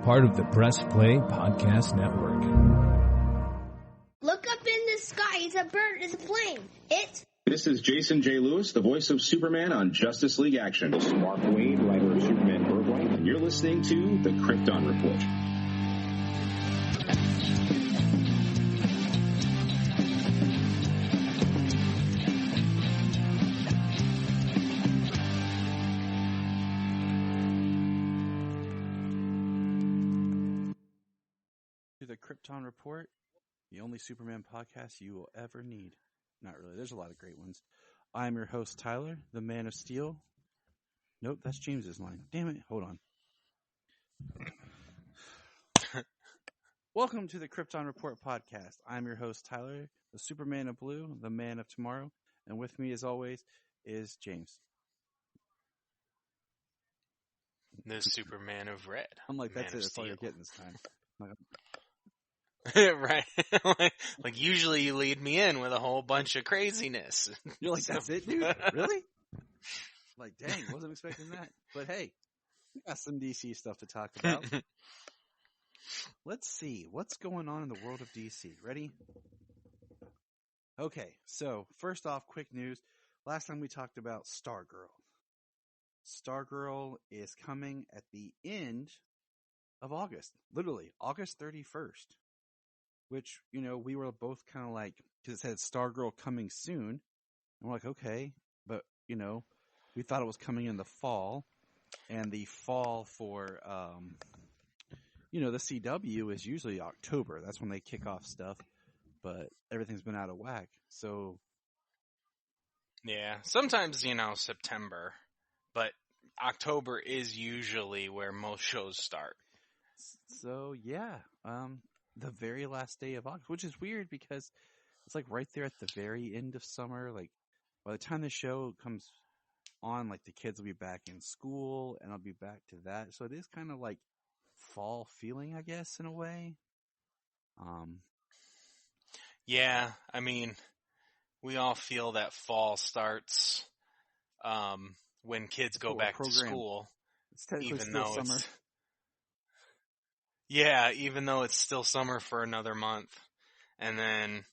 part of the Press Play Podcast Network. Look up in the sky. It's a bird. It's a plane. This is Jason J. Lewis, the voice of Superman on Justice League Action. This is Mark Wade, writer of Superman Birthright, and you're listening to the Krypton Report. To the Krypton Report, the only Superman podcast you will ever need. Not really. There's a lot of great ones. I'm your host, Tyler, the Man of Steel. Nope, that's James's line. Damn it. Hold on. Welcome to the Krypton Report podcast. I'm your host, Tyler, the Superman of Blue, the Man of Tomorrow. And with me, as always, is James. The Superman of Red. I'm like, that's Man it. of That's all you're Steel. getting this time. Right. like usually you lead me in with a whole bunch of craziness. You're like, that's it, dude? Really? Like, dang, wasn't expecting that. But hey, we got some DC stuff to talk about. Let's see. What's going on in the world of DC? Ready? Okay, so first off, quick news. Last time we talked about Stargirl. Stargirl is coming at the end of August. Literally, August 31st. Which, you know, we were both kind of like, because it said Stargirl coming soon. And we're like, okay. But, you know, we thought it was coming in the fall. And the fall for, you know, the CW is usually October. That's when they kick off stuff. But everything's been out of whack. So. Yeah, sometimes, you know, September. But October is usually where most shows start. So, yeah. The very last day of August, which is weird because it's like right there at the very end of summer. Like by the time the show comes on, like the kids will be back in school and I'll be back to that. So it is kind of like fall feeling, I guess, in a way. Yeah, I mean, we all feel that fall starts when kids go back to school. It's technically even still though summer. Yeah, even though it's still summer for another month. And then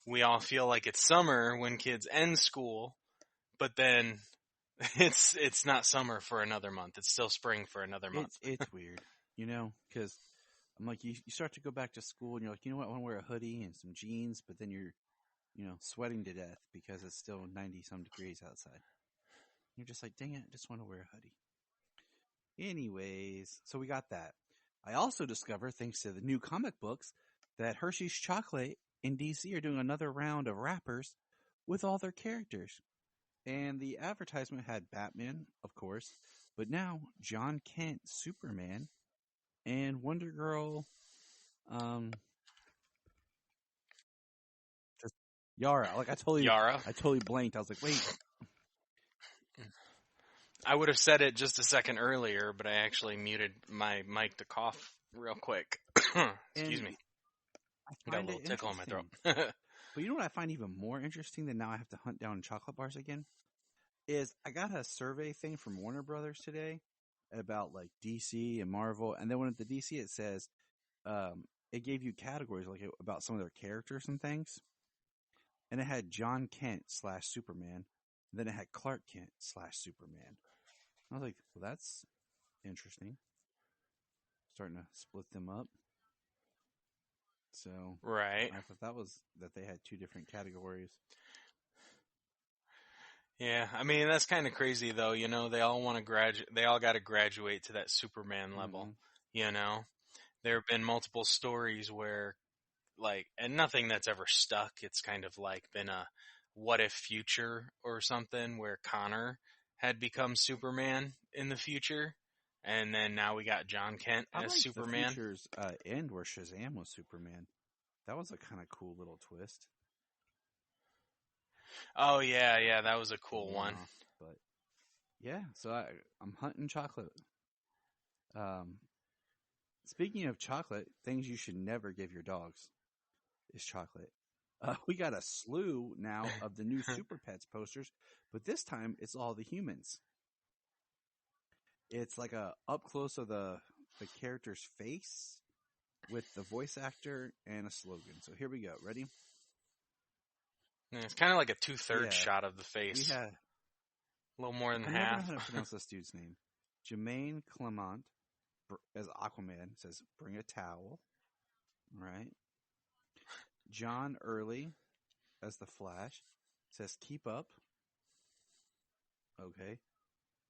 we all feel like it's summer when kids end school, but then it's not summer for another month. It's still spring for another month. It's weird, you know, because I'm like, you start to go back to school and you're like, you know what, I want to wear a hoodie and some jeans, but then you're, you know, sweating to death because it's still 90 some degrees outside. You're just like, dang it, I just want to wear a hoodie. Anyways, so we got that. I also discovered, thanks to the new comic books, that Hershey's Chocolate in DC are doing another round of wrappers with all their characters. And the advertisement had Batman, of course, but now John Kent, Superman, and Wonder Girl, just Yara. Like I totally blanked. I was like, wait. I would have said it just a second earlier, but I actually muted my mic to cough real quick. Excuse me. I got a little tickle in my throat. But you know what I find even more interesting than now I have to hunt down chocolate bars again? Is I got a survey thing from Warner Brothers today about like DC and Marvel. And then when at the DC it says, it gave you categories like about some of their characters and things. And it had John Kent / Superman. And then it had Clark Kent / Superman. I was like, well, that's interesting. Starting to split them up. So, right. I thought that they had two different categories. Yeah, I mean, that's kind of crazy though, you know, they all want to they all got to graduate to that Superman level, you know? There have been multiple stories where, like, and nothing that's ever stuck, it's kind of like been a what if future or something where Connor had become Superman in the future, and then now we got John Kent as Superman. The future's end where Shazam was Superman. That was a kind of cool little twist. Oh yeah, that was a cool one. But yeah, so I'm hunting chocolate. Speaking of chocolate, things you should never give your dogs is chocolate. We got a slew now of the new Super Pets posters, but this time it's all the humans. It's like a up close of the the character's face with the voice actor and a slogan. So here we go. Ready? Yeah, it's kind of like a 2/3 Yeah. shot of the face. We have, a little more than I never know half. how to pronounce this dude's name. Jermaine Clement as Aquaman says, "Bring a towel." Right. John Early as the Flash says, "Keep up." Okay.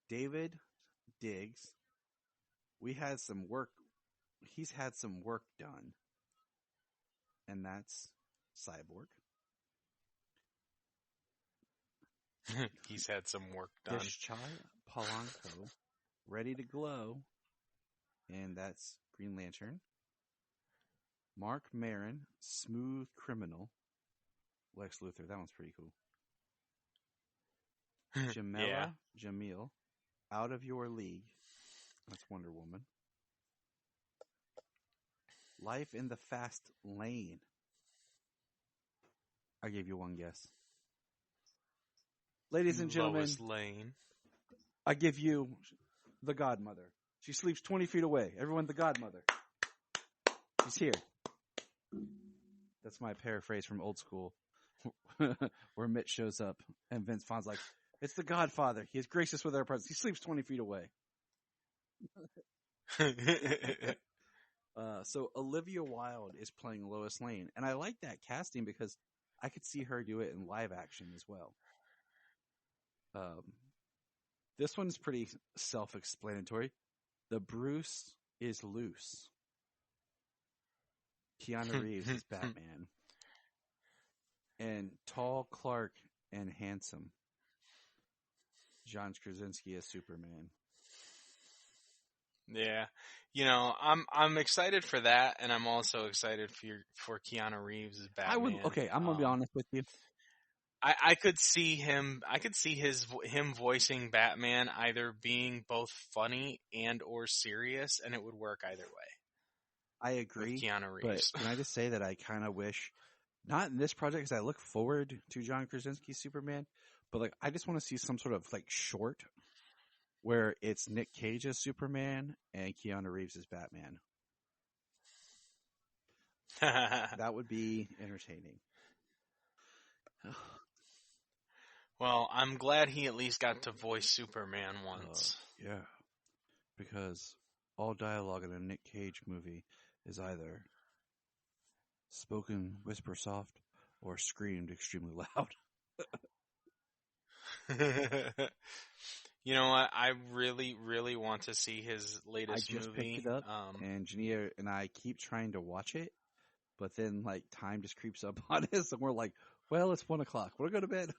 David Diggs. We had some work. He's had some work done. And that's Cyborg. He's had some work done. Deshchai Polanco, ready to glow. And that's Green Lantern. Mark Maron, smooth criminal. Lex Luthor, that one's pretty cool. Jamila Jamil, out of your league. That's Wonder Woman. Life in the Fast Lane. I gave you one guess. Ladies and gentlemen, Lois Lane. I give you the Godmother. She sleeps 20 feet away. Everyone, the Godmother. She's here. That's my paraphrase from Old School, where Mitch shows up and Vince Vaughn's like, "It's the Godfather. He is gracious with our presence. He sleeps 20 feet away." So Olivia Wilde is playing Lois Lane, and I like that casting because I could see her do it in live action as well. This one's pretty self-explanatory. The Bruce is loose. Keanu Reeves is Batman. And tall Clark and handsome John Krasinski as Superman. Yeah, I'm excited for that, and I'm also excited for Keanu Reeves as Batman. I'm gonna be honest with you. I could see him. I could see him voicing Batman either being both funny and or serious, and it would work either way. I agree. With Keanu Reeves. But can I just say that I kind of wish, not in this project, because I look forward to John Krasinski's Superman, but I just want to see some sort of short where it's Nick Cage as Superman and Keanu Reeves as Batman. That would be entertaining. Well, I'm glad he at least got to voice Superman once. Yeah, because all dialogue in a Nick Cage movie is either spoken whisper soft or screamed extremely loud. You know what? I really, really want to see his latest movie. I just picked it up, and Jania and I keep trying to watch it, but then time just creeps up on us, and we're like, "Well, it's 1:00. We'll go to bed."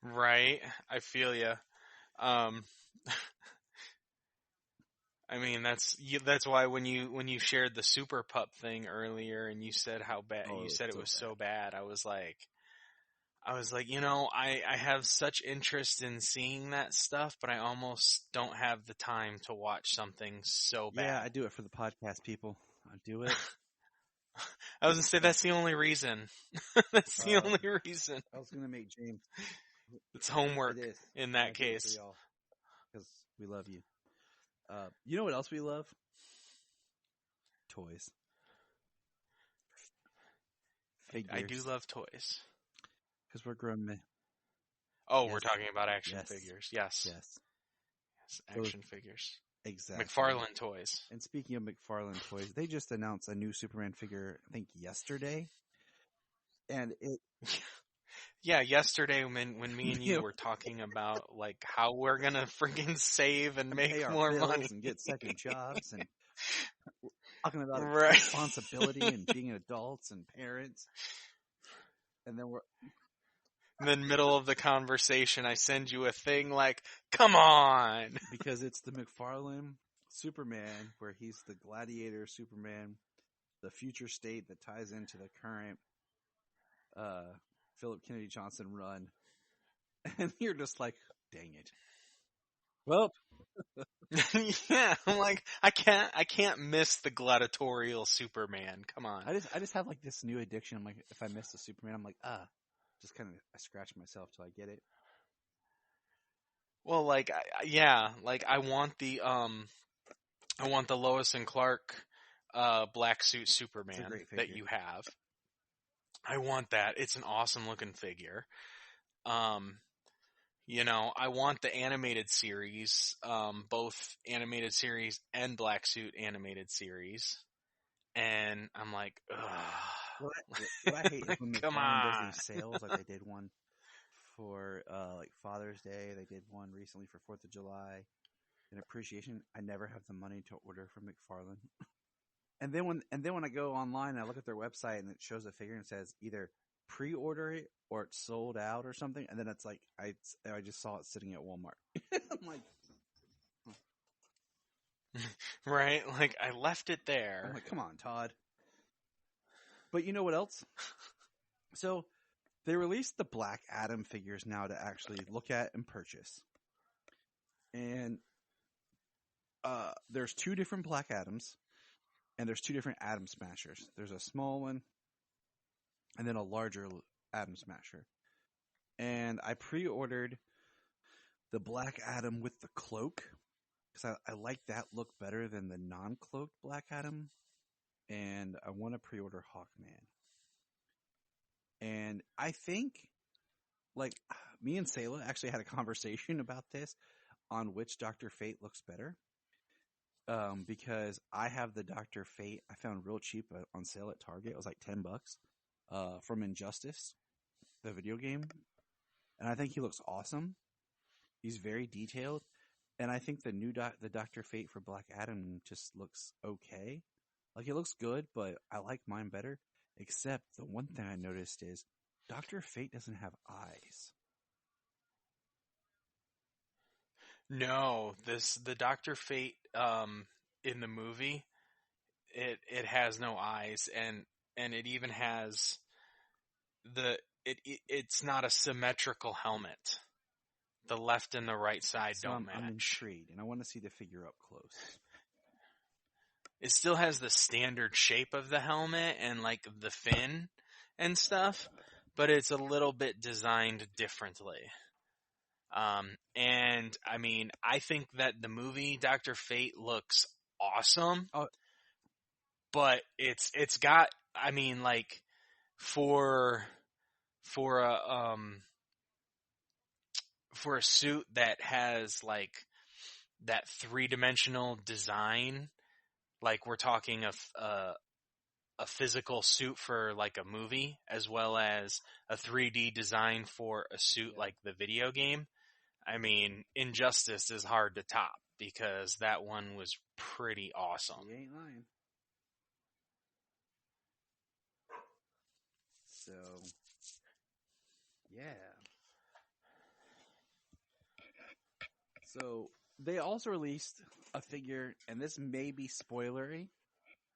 Right, I feel ya. I mean, that's why when you shared the Super Pup thing earlier, and you said how bad you said it was so bad, I was like, I have such interest in seeing that stuff, but I almost don't have the time to watch something so bad. Yeah, I do it for the podcast, people. I do it. I was gonna say that's the only reason. That's the only reason. I was gonna make James. It's homework in that case. Because we love you. You know what else we love? Toys. Figures. I do love toys. Because we're grown men. Oh, yes. We're talking about action figures. Yes. Action figures. Exactly. McFarlane toys. And speaking of McFarlane toys, they just announced a new Superman figure, I think yesterday. And it... Yeah, yesterday when me and you were talking about how we're gonna freaking save and make more money and get second jobs and talking about responsibility and being adults and parents, and then middle of the conversation, I send you a thing like, "Come on," because it's the McFarlane Superman where he's the gladiator Superman, the future state that ties into the current Philip Kennedy Johnson run, and you're just like, dang it. Well, yeah, I'm like, I can't miss the gladiatorial Superman. Come on. I just have this new addiction. I'm like, if I miss the Superman, I'm like, just kind of I scratch myself till I get it. Well, like, I want the Lois and Clark black suit Superman great that figure. you have. I want that. It's an awesome looking figure. I want the animated series, both animated series and black suit animated series. And I'm like, ugh. What I hate is when Come McFarlane does on. these sales, like they did one for like Father's Day, they did one recently for 4th of July. In appreciation, I never have the money to order from McFarlane. And then when I go online and I look at their website and it shows a figure and it says either pre-order it or it's sold out or something, and then it's like I just saw it sitting at Walmart. I'm like, Right? Like, I left it there. I'm like, come on, Todd. But you know what else? So they released the Black Adam figures now to actually look at and purchase. And there's 2 different Black Adams, and there's 2 different Atom Smashers. There's a small one, and then a larger Atom Smasher. And I pre-ordered the Black Adam with the cloak, because I like that look better than the non-cloaked Black Adam. And I want to pre-order Hawkman. And I think, like, me and Sayla actually had a conversation about this on which Dr. Fate looks better. Because I have the Dr. Fate I found real cheap on sale at Target. It was like $10 from Injustice, the video game. And I think he looks awesome. He's very detailed. And I think the Dr. Fate for Black Adam just looks okay. Like, it looks good, but I like mine better. Except the one thing I noticed is Dr. Fate doesn't have eyes. No, the Dr. Fate in the movie, it has no eyes, and it even has it's not a symmetrical helmet. The left and the right side don't match. I'm intrigued, and I want to see the figure up close. It still has the standard shape of the helmet and like the fin and stuff, but it's a little bit designed differently. And I mean, I think that the movie Dr. Fate looks awesome, but it's got, I mean, like for a suit that has like that 3-dimensional design, like we're talking a physical suit for like a movie as well as a 3D design for a suit like the video game. I mean, Injustice is hard to top because that one was pretty awesome. You ain't lying. So, yeah. So, they also released a figure, and this may be spoilery,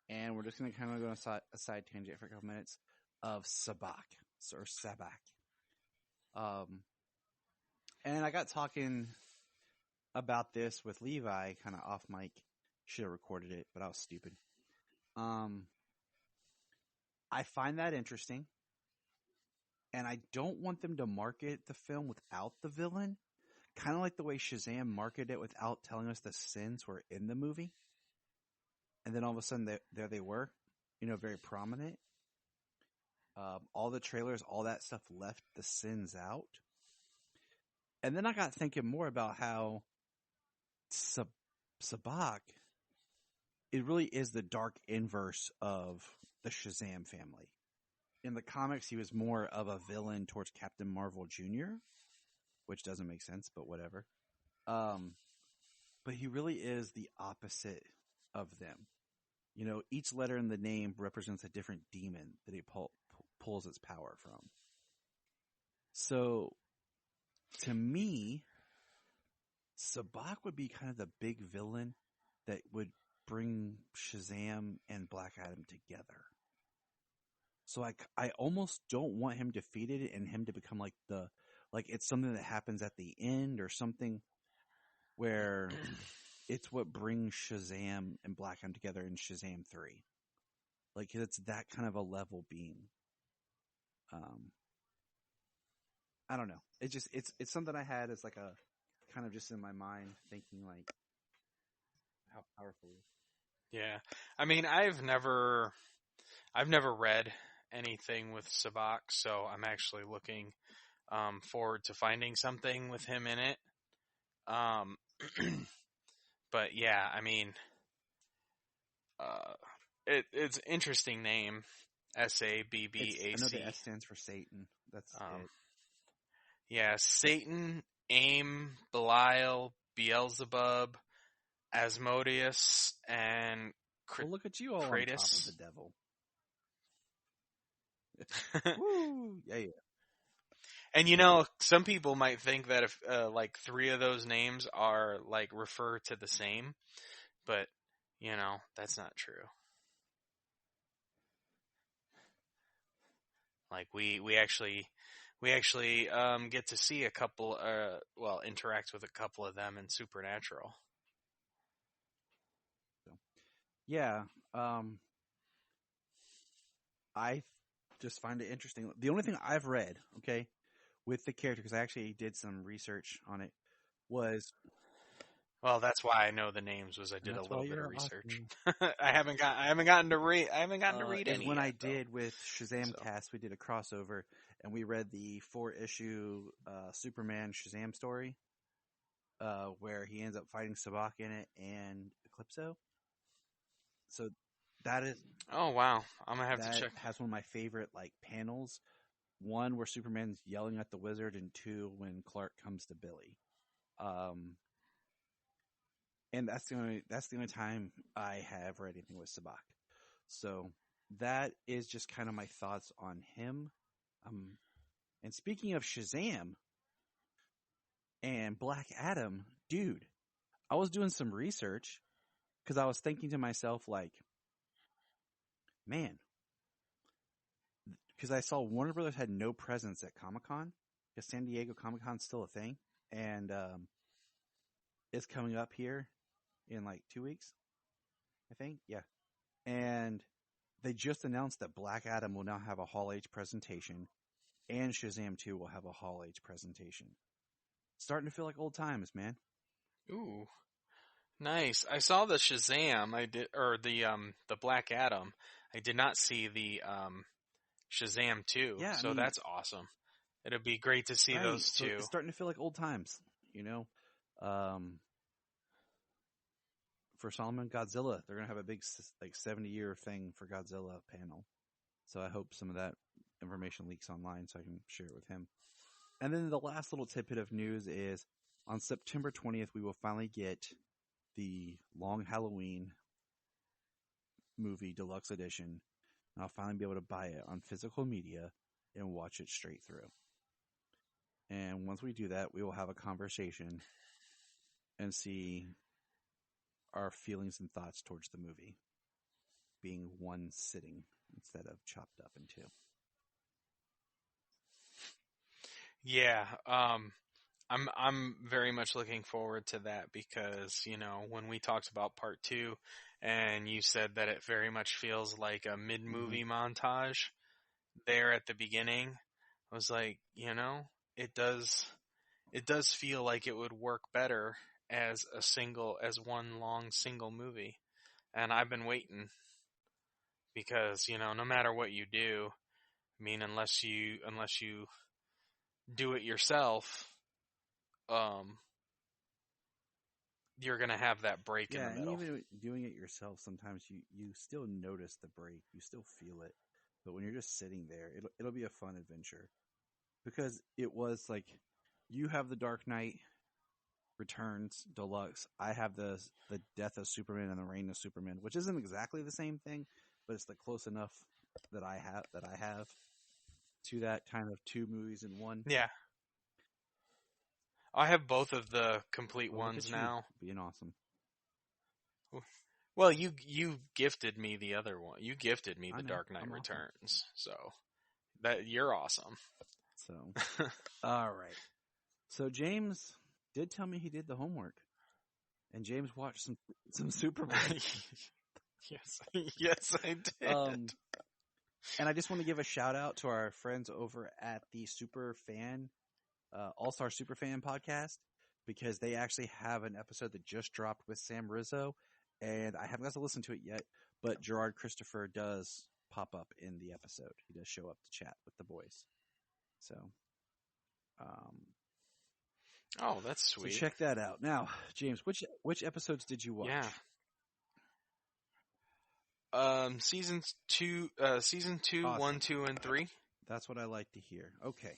and we're just going to kind of go on a side tangent for a couple minutes, of Sabak, or Sabak. And I got talking about this with Levi, kind of off mic. Should have recorded it, but I was stupid. I find that interesting, and I don't want them to market the film without the villain. Kind of like the way Shazam marketed it without telling us the sins were in the movie. And then all of a sudden, there they were, very prominent. All the trailers, all that stuff left the sins out. And then I got thinking more about how Sabak, it really is the dark inverse of the Shazam family. In the comics, he was more of a villain towards Captain Marvel Jr., which doesn't make sense, but whatever. But he really is the opposite of them. Each letter in the name represents a different demon that he pulls its power from. So, to me, Sabak would be kind of the big villain that would bring Shazam and Black Adam together. So I almost don't want him defeated and him to become like it's something that happens at the end or something where it's what brings Shazam and Black Adam together in Shazam 3. Like, it's that kind of a level being. I don't know. It's something I had as like a kind of just in my mind thinking like how powerful it is. Yeah. I mean, I've never read anything with Sabak, so I'm actually looking forward to finding something with him in it. But yeah, I mean, it's an interesting name. SABBAC. I know the S stands for Satan. That's it. Yeah, Satan, Aim, Belial, Beelzebub, Asmodeus, and Well, look at you all on top of the devil. Woo! Yeah. And some people might think that if like 3 of those names are like refer to the same, but that's not true. Like we actually get to see a couple interact with a couple of them in Supernatural. Yeah, I just find it interesting. The only thing I've read, okay, with the character, because I actually did some research on it, was... Well, that's why I know the names. Was I did a little bit of research. Awesome. I haven't gotten to read any. When yet, I did with Shazam Cast, we did a crossover, and we read the 4-issue Superman Shazam story, where he ends up fighting Sabak in it and Eclipso. So that is... Oh wow, I'm gonna have to check. Has one of my favorite like panels. One where Superman's yelling at the Wizard, and 2 when Clark comes to Billy. And that's the only time I have read anything with Sabak. So that is just kind of my thoughts on him. And speaking of Shazam and Black Adam, dude, I was doing some research because I was thinking to myself, like, man, because I saw Warner Brothers had no presence at Comic-Con, because San Diego Comic-Con's still a thing, and it's coming up here in like 2 weeks, I think. Yeah. And they just announced that Black Adam will now have a Hall H presentation, and Shazam 2 will have a Hall H presentation. Starting to feel like old times, man. Ooh, nice. I saw the Shazam. Or the Black Adam. I did not see the Shazam 2. Yeah, so that's awesome. It'll be great to see those two. So it's starting to feel like old times, For Solomon Godzilla, they're going to have a big, like, 70-year thing for Godzilla panel. So I hope some of that information leaks online so I can share it with him. And then the last little tidbit of news is on September 20th, we will finally get the Long Halloween movie deluxe edition. And I'll finally be able to buy it on physical media and watch it straight through. And once we do that, we will have a conversation and see our feelings and thoughts towards the movie being one sitting instead of chopped up in 2. Yeah, I'm very much looking forward to that because, when we talked about part 2 and you said that it very much feels like a mid-movie montage there at the beginning, I was like, it does feel like it would work better as one long single movie. And I've been waiting because, no matter what you do, I mean, unless you do it yourself, you're going to have that break in the middle. And even doing it yourself, sometimes you still notice the break. You still feel it. But when you're just sitting there, it'll be a fun adventure. Because it was like, you have the Dark Knight Returns Deluxe. I have the Death of Superman and the Reign of Superman, which isn't exactly the same thing, but it's close enough that I have to that kind of 2 movies in one. Yeah. I have both of the complete ones now. Being awesome. Well, you gifted me the other one. You gifted me the Dark Knight Returns. Awesome. So that you're awesome. So all right. So James did tell me he did the homework, and James watched some Superman. Yes, I did. And I just want to give a shout out to our friends over at the All-Star Superfan podcast. because they actually have an episode that just dropped with Sam Rizzo, and I haven't got to listen to it yet, but Gerard Christopher does pop up in the episode. He does show up to chat with the boys. So, Oh, that's sweet. So check that out. Now, James, which episodes did you watch? Yeah. Season 2, awesome. 1, 2, and 3. That's what I like to hear. Okay.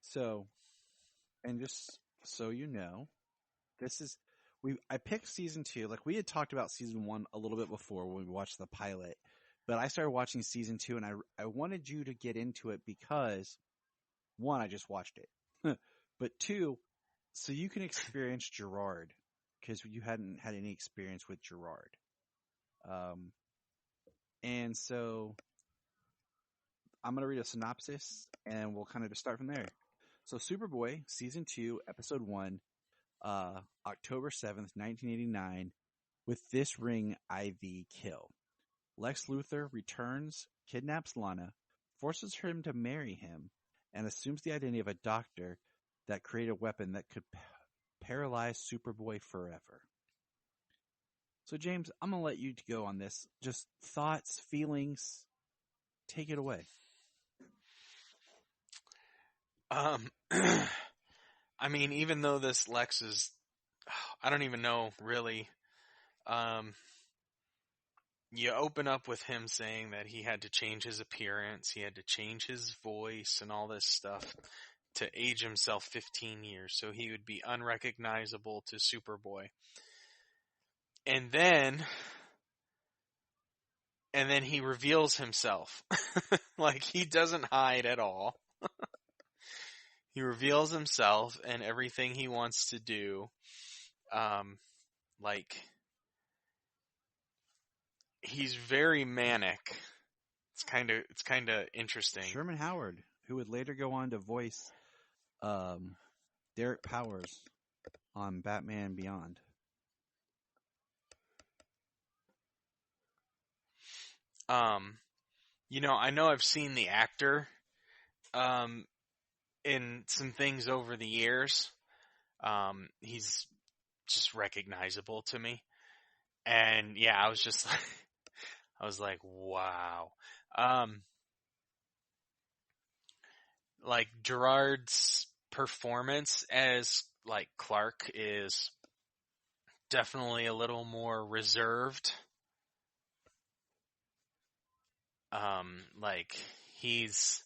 So, and just so you know, I picked season 2. Like, we had talked about season 1 a little bit before when we watched the pilot, but I started watching season 2, and I wanted you to get into it because, 1, I just watched it, but 2, so you can experience Gerard, because you hadn't had any experience with Gerard. And so I'm going to read a synopsis, and we'll kind of just start from there. So, Superboy, season 2, episode 1, October 7th, 1989, with this ring IV kill. Lex Luthor returns, kidnaps Lana, forces him to marry him, and assumes the identity of a doctor that created a weapon that could paralyze Superboy forever. So, James, I'm going to let you go on this. Just thoughts, feelings, take it away. I mean, even though this Lex is, I don't even know, really. You open up with him saying that he had to change his appearance, he had to change his voice and all this stuff to age himself 15 years, so he would be unrecognizable to Superboy. And then he reveals himself. Like, he doesn't hide at all. He reveals himself and everything he wants to do. Like, he's very manic. It's kind of interesting. Sherman Howard, who would later go on to voice Derek Powers on Batman Beyond. I know I've seen the actor in some things over the years. He's just recognizable to me. And yeah, I was like, wow. Like, Gerard's performance as, like, Clark is definitely a little more reserved. Like, he's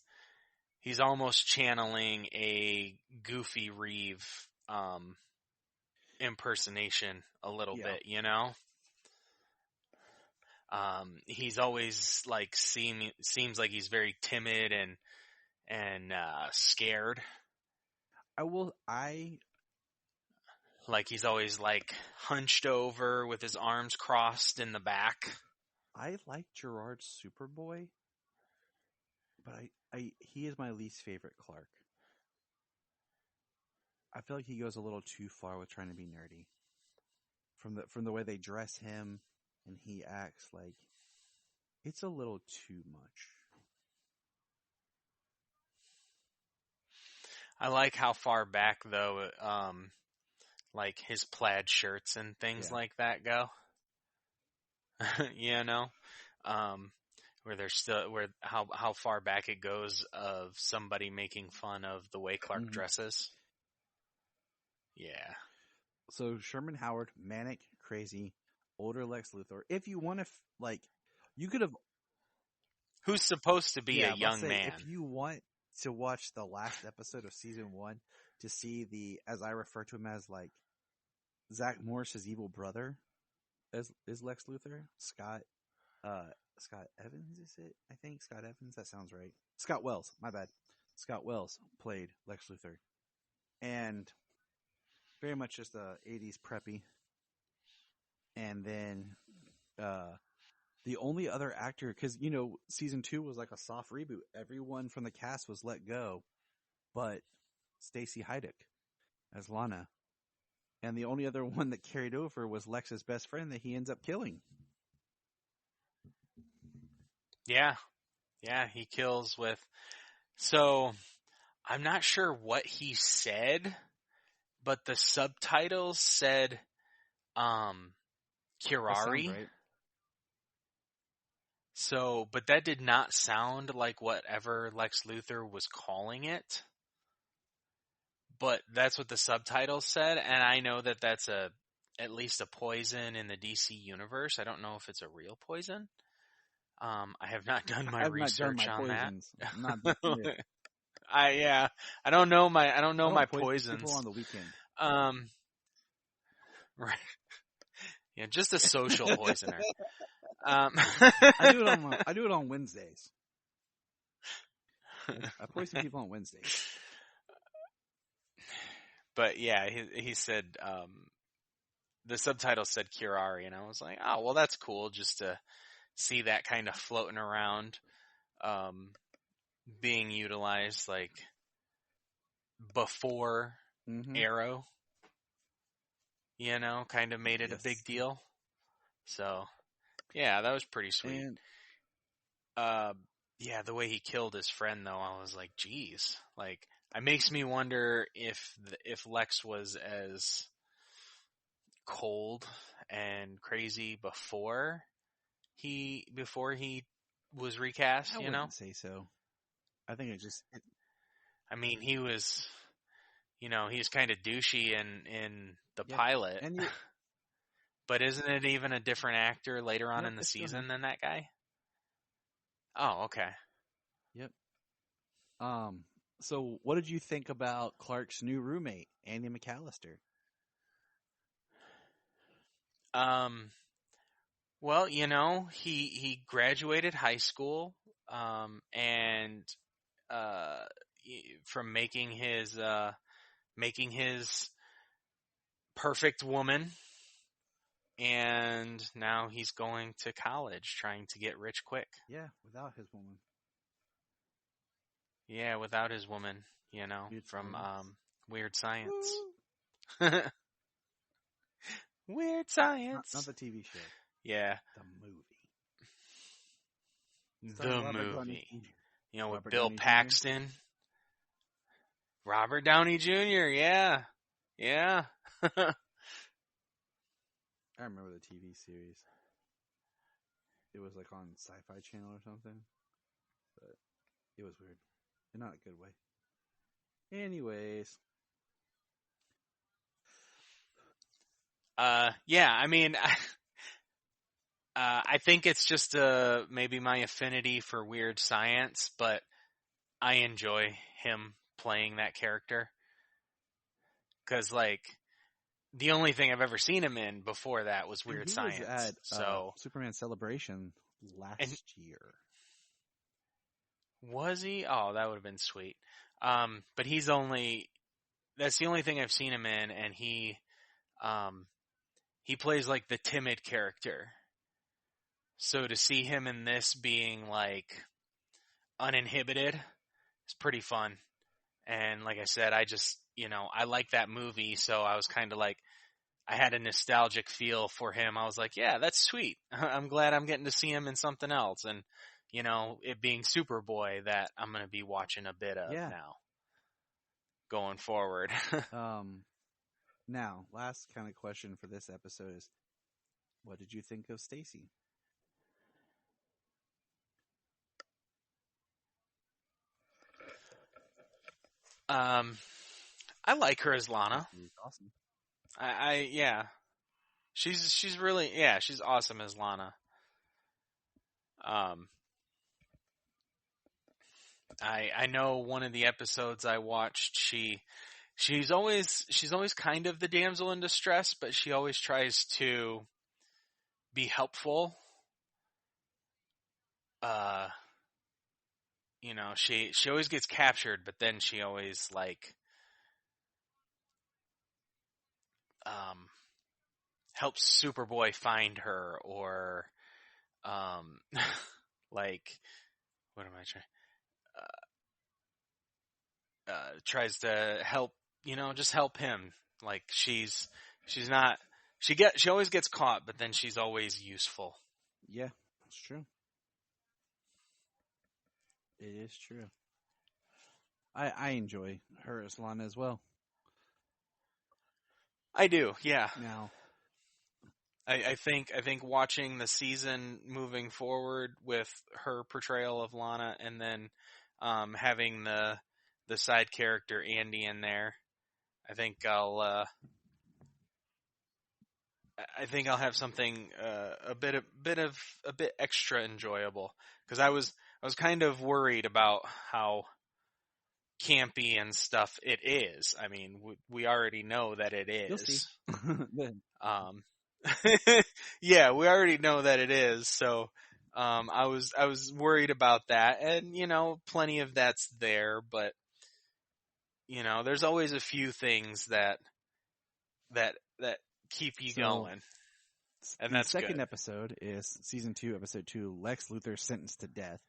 almost channeling a Goofy Reeve impersonation a little bit, you know? He's always, like, seems like he's very timid and scared. Like, he's always, like, hunched over with his arms crossed in the back. I like Gerard's Superboy, but he is my least favorite Clark. I feel like he goes a little too far with trying to be nerdy. From the way they dress him and he acts, like, it's a little too much. I like how far back, though, like, his plaid shirts and things like that go. You know? How far back it goes of somebody making fun of the way Clark dresses. Yeah. So Sherman Howard, manic, crazy, older Lex Luthor. If you want to, you could have... Who's supposed to be a young man. If you want to watch the last episode of season 1 to see as I refer to him as, like, Zach Morris's evil brother is Lex Luthor. Scott Evans, is it? I think Scott Evans. That sounds right. Scott Wells. My bad. Scott Wells played Lex Luthor, and very much just a 80s preppy. And then the only other actor, because season 2 was like a soft reboot. Everyone from the cast was let go, but Stacey Heideck as Lana. And the only other one that carried over was Lex's best friend that he ends up killing. Yeah. Yeah, he kills with... So, I'm not sure what he said but the subtitles said That sounds Kirari. right. So, but that did not sound like whatever Lex Luthor was calling it. But that's what the subtitles said, and I know that that's at least a poison in the DC universe. I don't know if it's a real poison. I have not done my I've research not done my on poisons. that. I'm not yeah. I don't know my I don't poison poisons. people on the weekend. Right. Yeah, just a social poisoner. I do it on Wednesdays. I poison people on Wednesdays. But yeah, he said the subtitle said Kirari, and I was like, oh well, that's cool, just to see that kind of floating around, being utilized like before Arrow. You know, kind of made it a big deal. So yeah, that was pretty sweet. And, yeah, the way he killed his friend, though, I was like, geez, like, it makes me wonder if Lex was as cold and crazy before he was recast. I wouldn't say so. I think I mean, he was, he was kind of douchey in the pilot. But isn't it even a different actor later on in the season than that guy? Oh, okay. Yep. So what did you think about Clark's new roommate, Andy McAllister? Well, he graduated high school, and from making his perfect woman, and now he's going to college trying to get rich quick. Yeah, without his woman. Yeah, without his woman, from Weird Science. Weird Science. Not the TV show. Yeah. The movie. With Robert Bill Downey Paxton. Jr. Robert Downey Jr., yeah. Yeah. I remember the TV series. It was like on Sci-Fi Channel or something. But it was weird. In not a good way. Anyways. Yeah, I mean, I think it's just maybe my affinity for Weird Science, but I enjoy him playing that character. Because, like, the only thing I've ever seen him in before that was Weird Science. Was at Superman Celebration last year. Was he? Oh, that would have been sweet. But that's the only thing I've seen him in, and he plays like the timid character. So to see him in this being like uninhibited is pretty fun. And like I said, I just, I like that movie. So I was kind of like, I had a nostalgic feel for him. I was like, yeah, that's sweet. I'm glad I'm getting to see him in something else. And, it being Superboy that I'm going to be watching a bit of now going forward. Now, last kind of question for this episode is, what did you think of Stacy? I like her as Lana. She's awesome. Yeah. She's really, she's awesome as Lana. I know one of the episodes I watched, she's always kind of the damsel in distress, but she always tries to be helpful. She always gets captured, but then she always helps Superboy find her, or what am I trying? Tries to help, just help him. Like she always gets caught, but then she's always useful. Yeah, that's true. It is true. I enjoy her as Lana as well. I do, yeah. Now, I think watching the season moving forward with her portrayal of Lana, and then having the side character Andy in there, I think I'll have something a bit extra enjoyable, because I was kind of worried about how campy and stuff it is. I mean, we already know that it you'll see. is. Yeah, we already know that it is. So, I was worried about that, and plenty of that's there, but there's always a few things that keep you going, and the that's second good. episode is season 2, episode 2. Lex Luthor sentenced to death.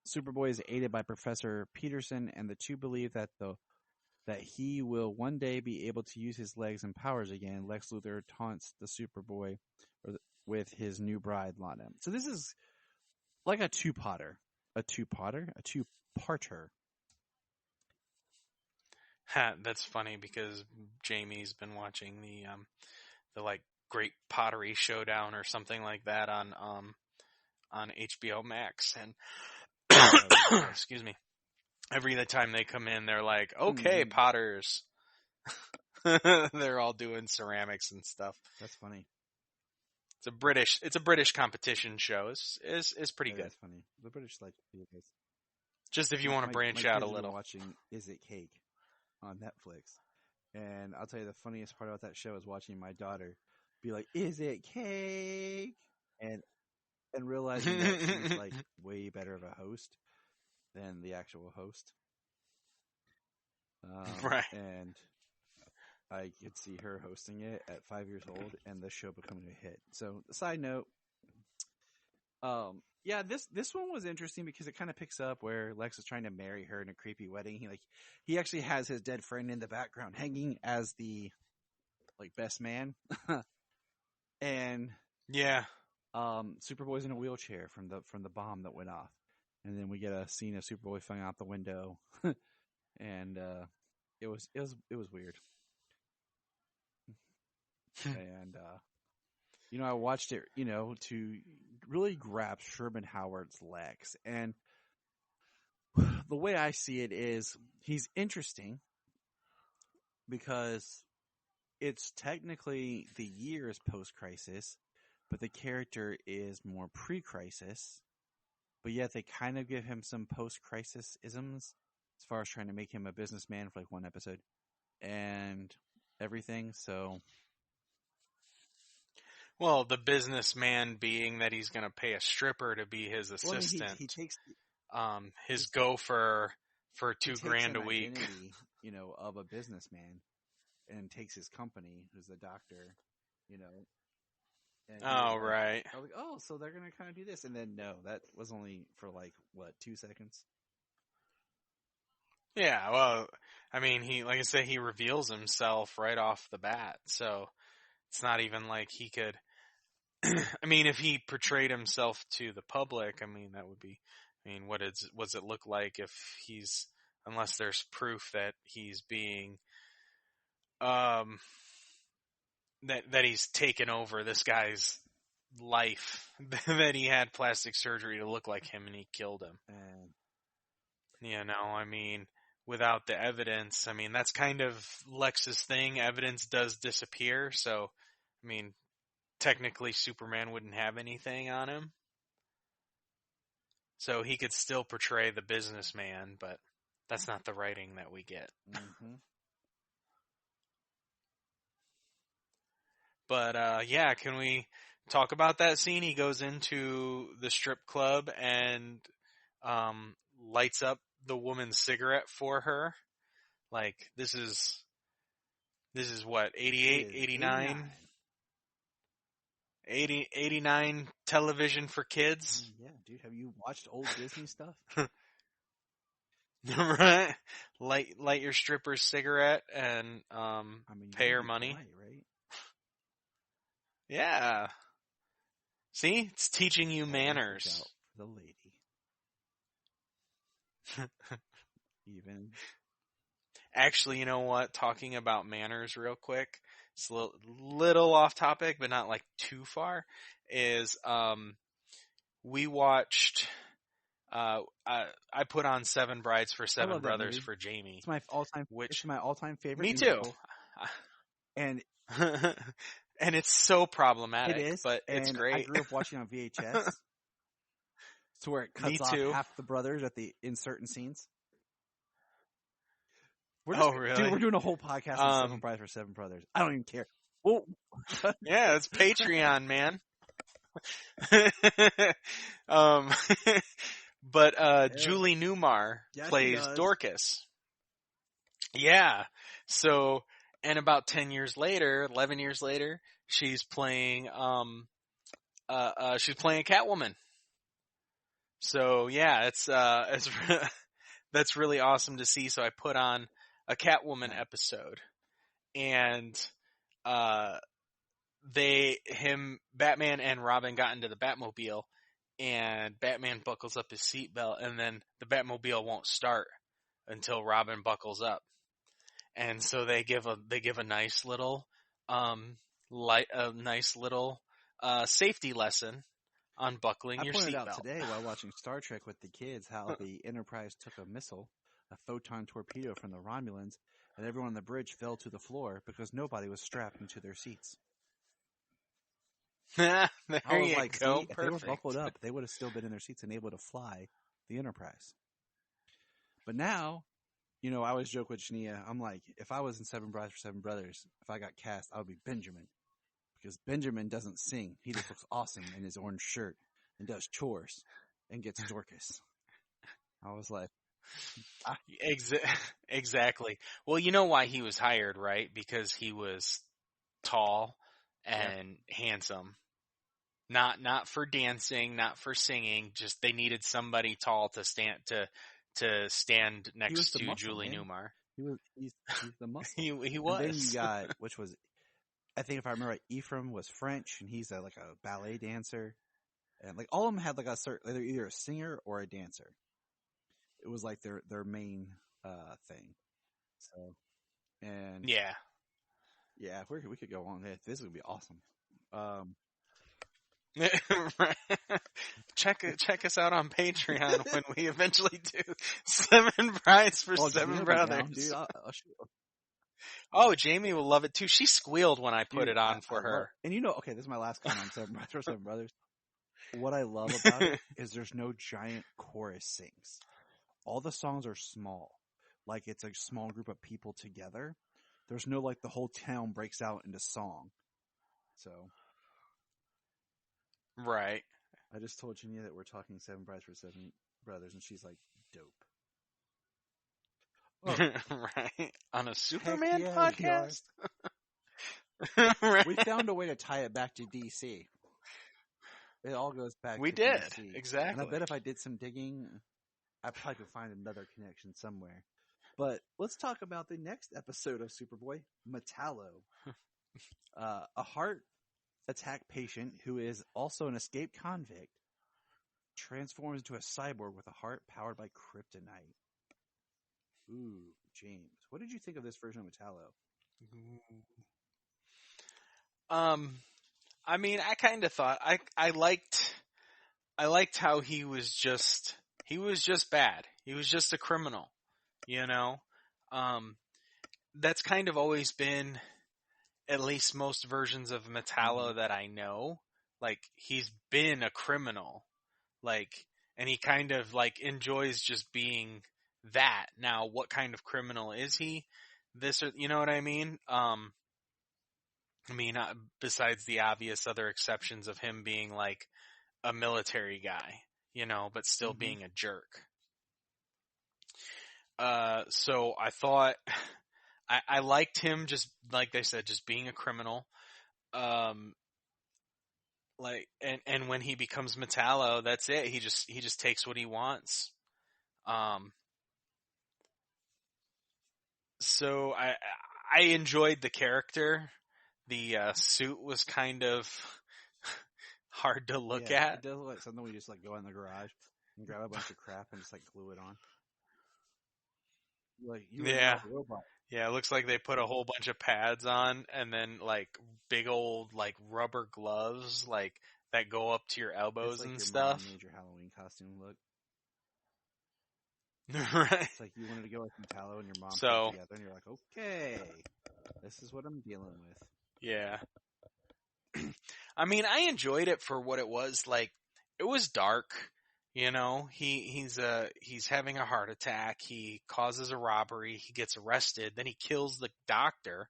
Superboy is aided by Professor Peterson, and the two believe that he will one day be able to use his legs and powers again. Lex Luthor taunts the Superboy with his new bride, Lana. So this is like a two-parter. That's funny, because Jamie's been watching the like Great Pottery Showdown or something like that on HBO Max, and excuse me. Every time they come in, they're like, "Okay, potters." They're all doing ceramics and stuff. That's funny. It's a British competition show. It's pretty good. That's funny. The British like to do this. Just if you want to branch out a little. Watching Is It Cake on Netflix, and I'll tell you the funniest part about that show is watching my daughter be like, "Is it cake?" and realizing that she's like way better of a host than the actual host. Right. And I could see her hosting it at 5 years old and the show becoming a hit. So, side note, yeah, this one was interesting because it kind of picks up where Lex is trying to marry her in a creepy wedding. He actually has his dead friend in the background hanging as the best man. And yeah, Superboy's in a wheelchair from the bomb that went off. And then we get a scene of Superboy falling out the window. And it was weird. And I watched it, to really grab Sherman Howard's Lex. And the way I see it is he's interesting because it's technically the year is post-crisis, but the character is more pre-crisis. But yet they kind of give him some post-crisis isms as far as trying to make him a businessman for one episode and everything. So, well, the businessman being that he's going to pay a stripper to be his assistant. Well, he takes his gopher for $2,000 a week. Identity, of a businessman, and takes his company, who's the doctor, And right. I was like, so they're gonna kind of do this, and then no, that was only for 2 seconds. Yeah, well, I mean, he reveals himself right off the bat, so it's not even like he could. I mean, if he portrayed himself to the public, I mean, that would be. I mean, what does it look like if unless there's proof that he's being, that he's taken over this guy's life, that he had plastic surgery to look like him and he killed him. I mean, without the evidence, I mean, that's kind of Lex's thing. Evidence does disappear, so, I mean, technically Superman wouldn't have anything on him. So he could still portray the businessman, but that's not the writing that we get. Mm-hmm. But, yeah, can we talk about that scene? He goes into the strip club and lights up the woman's cigarette for her. This is what, 88, 89? 89 television for kids? Yeah, dude, have you watched old Disney stuff? Right? Light your stripper's cigarette and pay her money. Right? Yeah. See? It's teaching you manners. Out for the lady. Even. Actually, you know what? Talking about manners real quick. it's a little off topic, but not like too far, is we watched I put on Seven Brides for I Seven love that Brothers movie. for Jamie. It's my all-time. Which It's my all-time favorite. Me too. musical. And and it's so problematic, it is, but it's and great. I grew up watching on VHS, to where it cuts off half the brothers in certain scenes. Really? Dude, we're doing a whole podcast on Seven Brides for Seven Brothers. I don't even care. Well, yeah, it's Patreon, man. But Julie Newmar plays Dorcas. Yeah. So, and about 10 years later, 11 years later, she's playing a Catwoman. So yeah, it's that's really awesome to see. So I put on a Catwoman episode, and Batman and Robin got into the Batmobile, and Batman buckles up his seatbelt, and then the Batmobile won't start until Robin buckles up. And so they give a nice little safety lesson on buckling your seatbelt. I pointed out today while watching Star Trek with the kids how the Enterprise took a missile, a photon torpedo from the Romulans, and everyone on the bridge fell to the floor because nobody was strapped into their seats. There I was you like, go. see, if they were buckled up, they would have still been in their seats and able to fly the Enterprise. But now, I always joke with Shania, I'm like, if I was in Seven Brides for Seven Brothers, if I got cast, I would be Benjamin. Because Benjamin doesn't sing. He just looks awesome in his orange shirt and does chores and gets Dorcas. I was like... Exactly. Well, you know why he was hired, right? Because he was tall and handsome. Not for dancing, not for singing, just they needed somebody tall to stand next to Julie Newmar. He's the muscle. he was. And then you got, which was, I think if I remember right, Ephraim was French, and he's like a ballet dancer. And like all of them had like a certain, they're either a singer or a dancer. It was like their main thing. So, and yeah, if we could go on, this would be awesome. Check us out on Patreon when we eventually do Seven Brides for Seven Brothers. Down, dude. Oh, Jamie will love it too. She squealed when I put it on for her. And okay, this is my last comment on Seven Brides for Seven Brothers. What I love about it is there's no giant chorus sings. All the songs are small. Like it's a small group of people together. There's no like the whole town breaks out into song. So. Right. I just told Jania that we're talking Seven Brides for Seven Brothers, and she's like, dope. Oh. Right. On a Superman podcast? We found a way to tie it back to DC. It all goes back to DC. Exactly. And I bet if I did some digging, I probably could find another connection somewhere. But let's talk about the next episode of Superboy, Metallo. A heart attack patient who is also an escaped convict transforms into a cyborg with a heart powered by kryptonite. Ooh, James, what did you think of this version of Metallo? I mean, I kind of thought I liked how he was just bad. He was just a criminal, That's kind of always been, at least most versions of Metallo that I know, like he's been a criminal, and he kind of enjoys just being that. Now, what kind of criminal is he? This, or you know what I mean? Besides the obvious other exceptions of him being like a military guy, but still being a jerk. So I thought I liked him just like they said, just being a criminal. And when he becomes Metallo, that's it. He just takes what he wants. So I enjoyed the character. The suit was kind of hard to look at. It does look like something we just go in the garage and grab a bunch of crap and just glue it on. You're a robot. Yeah, it looks like they put a whole bunch of pads on and then like big old like rubber gloves like that go up to your It's elbows like and your stuff. mom made your Halloween costume look. Right. It's like you wanted to go with Metallo and your mom put So, it together, and you're like, okay, this is what I'm dealing with. yeah. I mean, I enjoyed it for what it was. Like, it was dark. You know, he's having a heart attack. He causes a robbery. He gets arrested. Then he kills the doctor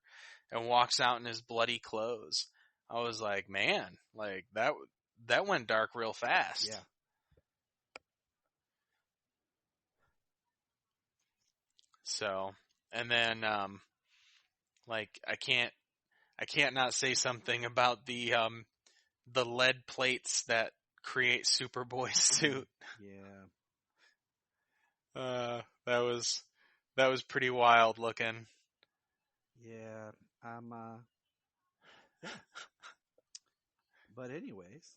and walks out in his bloody clothes. I was like, man, like that went dark real fast. Yeah. So, and then like I can't not say something about the lead plates that create Superboy's suit. Yeah. That was pretty wild looking. Yeah. Yeah. But anyways,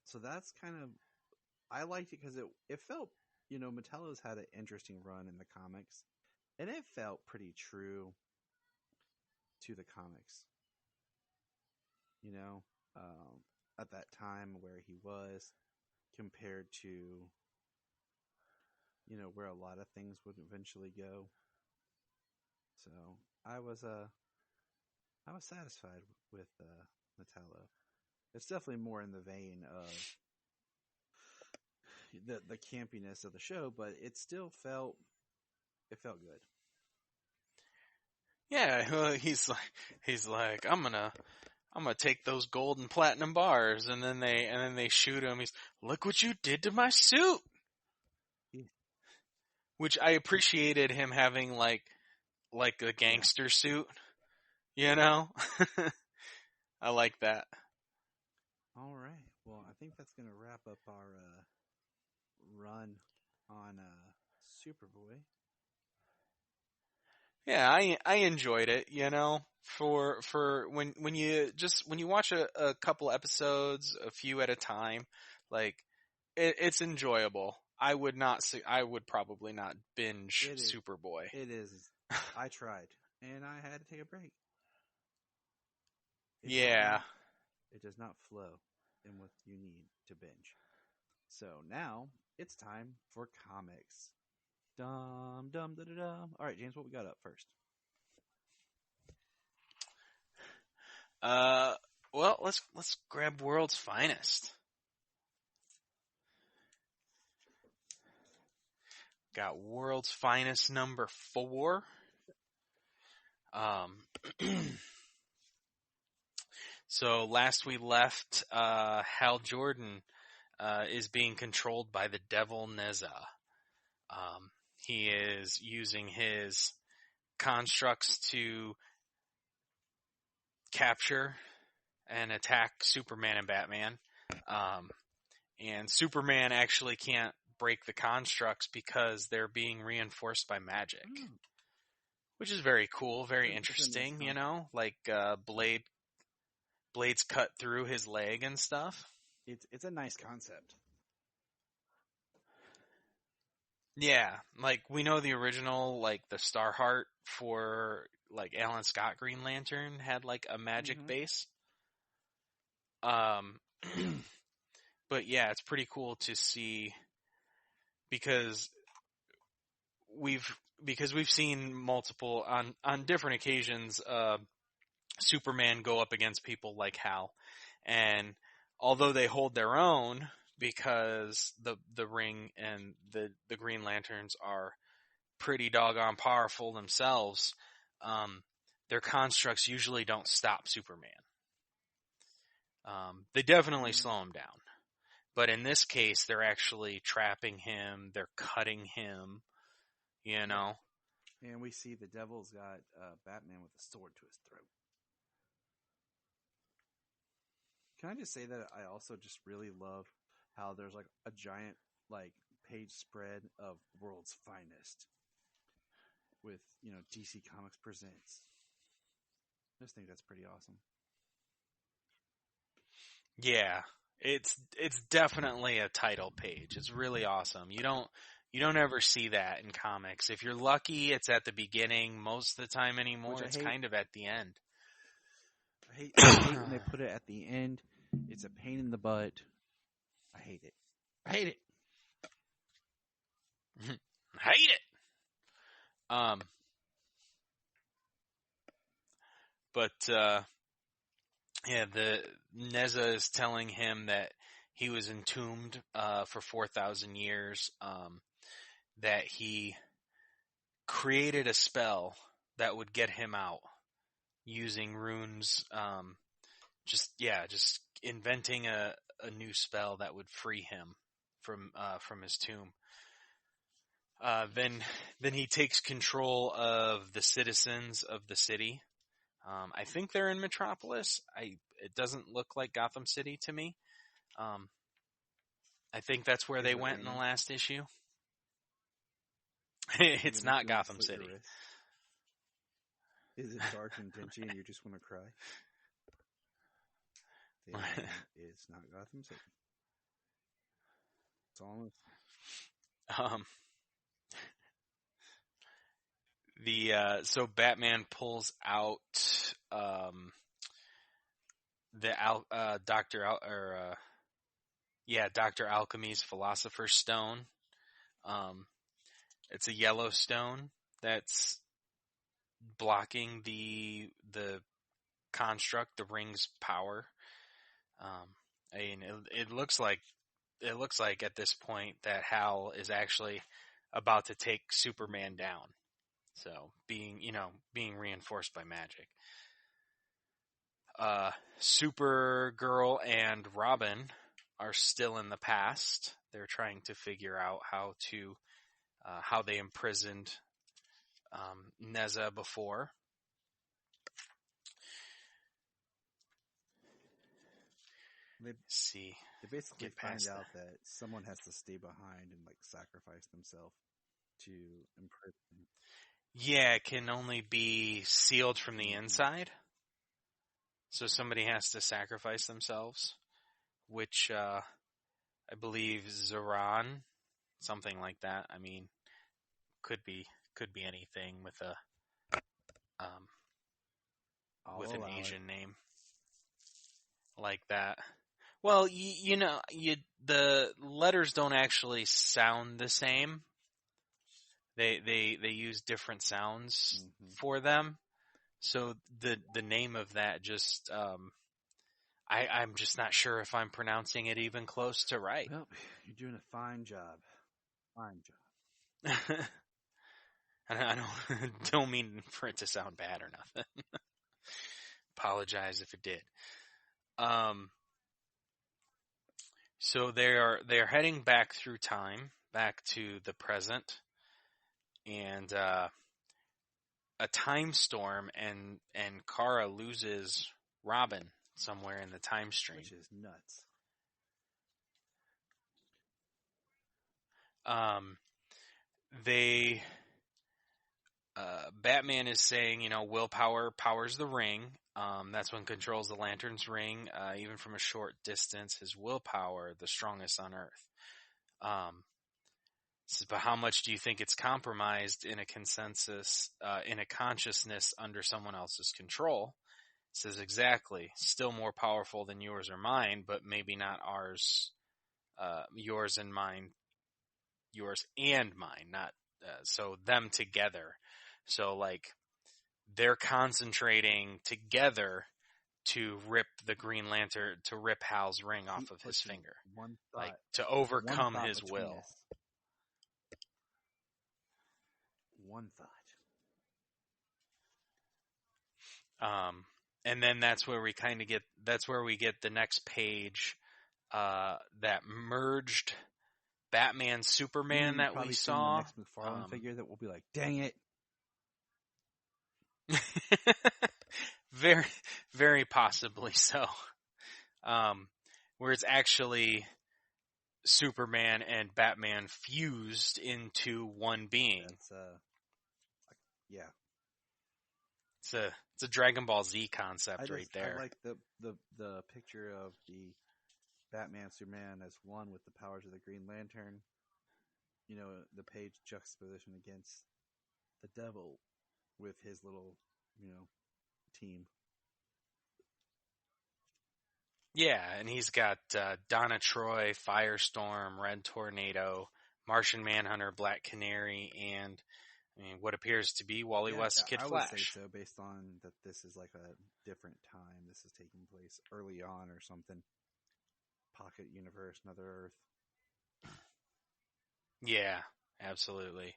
so that's kind of, I liked it because it felt, Metallo's had an interesting run in the comics, and it felt pretty true to the comics. You know, at that time where he was compared to, where a lot of things would eventually go. So I was satisfied with Metallo. It's definitely more in the vein of the campiness of the show, but it still felt good. Yeah, he's like I'm gonna take those gold and platinum bars, and then they shoot him. He's, look what you did to my suit. Yeah. Which I appreciated him having like a gangster suit, you know? I like that. All right. Well, I think that's going to wrap up our run on Superboy. Yeah, I enjoyed it, you know, for when you watch a couple episodes, a few at a time, like it's enjoyable. I would probably not binge Superboy. It is. I tried, and I had to take a break. Yeah. It does not flow in what you need to binge. So now it's time for comics. Dum dum da da dum. All right, James, what we got up first? Well, let's grab World's Finest. Got World's Finest number 4. So last we left, Hal Jordan is being controlled by the devil Neza. He is using his constructs to capture and attack Superman and Batman. And Superman actually can't break the constructs because they're being reinforced by magic. Which is very cool, very interesting, you know? Like blades cut through his leg and stuff. It's a nice concept. Yeah, like we know the original, like the Starheart for like Alan Scott Green Lantern had like a magic base. But yeah, it's pretty cool to see because we've seen multiple on different occasions Superman go up against people like Hal, and although they hold their own because the Ring and the Green Lanterns are pretty doggone powerful themselves, their constructs usually don't stop Superman. They definitely slow him down, but in this case, they're actually trapping him. They're cutting him. You know. And we see the devil's got Batman with a sword to his throat. Can I just say that I also just really love how there's like a giant like page spread of World's Finest with, DC Comics Presents. I just think that's pretty awesome. Yeah, it's definitely a title page. It's really awesome. You You don't ever see that in comics. If you're lucky, it's at the beginning. Most of the time anymore, it's kind of at the end. I hate when they put it at the end. It's a pain in the butt. I hate it. I hate it. Hate it. But yeah, the Neza is telling him that he was entombed for 4,000 years. That he created a spell that would get him out using runes. Just inventing a new spell that would free him from his tomb. Then he takes control of the citizens of the city. I think they're in Metropolis. It doesn't look like Gotham City to me. I think that's where they went in the last issue. It's not Gotham City. Is it dark and dingy and you just want to cry? It's not Gotham City. It's almost. So Batman pulls out Dr. Alchemy's Philosopher's Stone. It's a yellow stone that's blocking the construct, the ring's power. It looks like at this point that Hal is actually about to take Superman down. So being reinforced by magic. Supergirl and Robin are still in the past. They're trying to figure out how they imprisoned Neza before. They basically find out that someone has to stay behind and sacrifice themselves to imprison. Yeah, it can only be sealed from the inside. So somebody has to sacrifice themselves, which I believe Zoran, something like that. I mean, could be anything with an Asian name like that. Well, the letters don't actually sound the same. They use different sounds for them. So the name of that just I'm just not sure if I'm pronouncing it even close to right. Well, you're doing a fine job. Fine job. I don't mean for it to sound bad or nothing. Apologize if it did. So they're heading back through time, back to the present, and a time storm, and Kara loses Robin somewhere in the time stream, which is nuts. Batman is saying, willpower powers the ring. That's what controls the Lantern's ring. Even from a short distance, his willpower, the strongest on Earth. Says, but how much do you think it's compromised in a consensus, in a consciousness under someone else's control? Says exactly. Still more powerful than yours or mine, but maybe not ours. Yours and mine. Yours and mine, not so them together. So they're concentrating together to rip the Green Lantern, to rip Hal's ring off of his finger, to overcome his will. One thought. And then that's where we get the next page, that merged Batman Superman that we saw. The next McFarlane figure that will be like, dang it. Very, very possibly so. Where it's actually Superman and Batman fused into one being. Yeah. It's a Dragon Ball Z concept right there. I like the picture of the Batman Superman as one with the powers of the Green Lantern. the page juxtaposition against the devil with his little, team. Yeah, and he's got Donna Troy, Firestorm, Red Tornado, Martian Manhunter, Black Canary, and what appears to be Wally West Kid I Flash. would say so, based on that this is like a different time. This is taking place early on or something. Pocket universe, another Earth. Yeah, absolutely.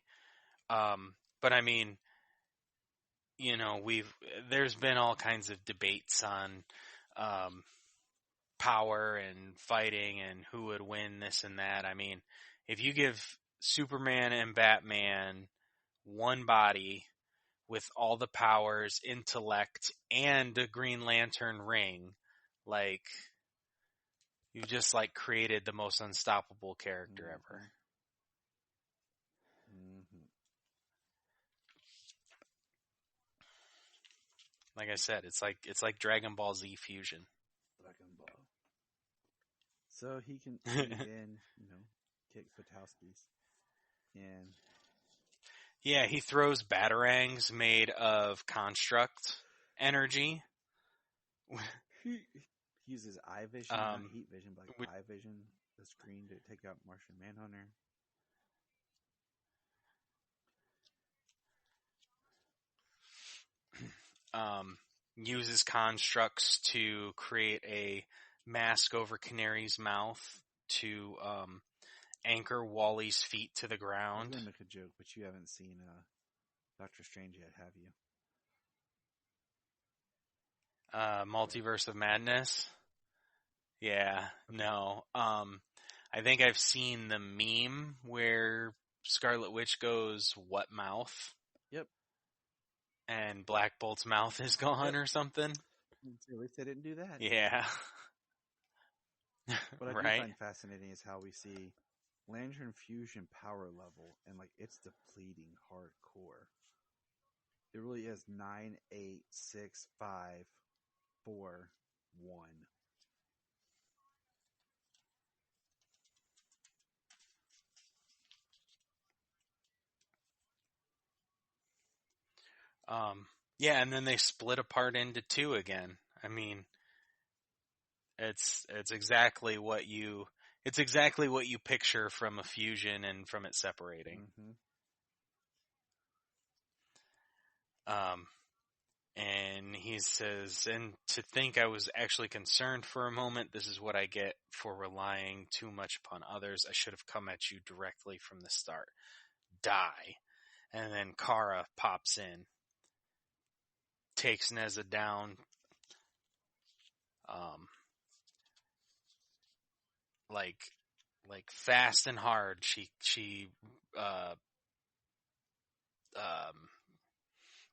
But I mean, there's been all kinds of debates on power and fighting and who would win this and that. I mean, if you give Superman and Batman one body with all the powers, intellect, and a Green Lantern ring, like, you just created the most unstoppable character ever. Mm-hmm. Like I said, it's like Dragon Ball Z fusion. Dragon Ball. So he can again, kick Fatowski's. And yeah, he throws batarangs made of construct energy. He uses eye vision, not heat vision, but eye vision, the screen to take out Martian Manhunter. Uses constructs to create a mask over Canary's mouth to anchor Wally's feet to the ground. I was going to make a joke, but you haven't seen Doctor Strange yet, have you? Multiverse of Madness? Yeah, no. I think I've seen the meme where Scarlet Witch goes, "What mouth?" Yep. And Black Bolt's mouth is gone or something. At least they didn't do that. Yeah. What I do Right? find fascinating is how we see Lantern Fusion power level, and it's depleting hardcore. It really is 9, 8, 6, 5, 4, 1. Yeah, and then they split apart into two again. I mean, it's exactly what you picture from a fusion and from it separating. Mm-hmm. And he says, and to think I was actually concerned for a moment, this is what I get for relying too much upon others. I should have come at you directly from the start. Die. And then Kara pops in, takes Nezza down, like fast and hard. She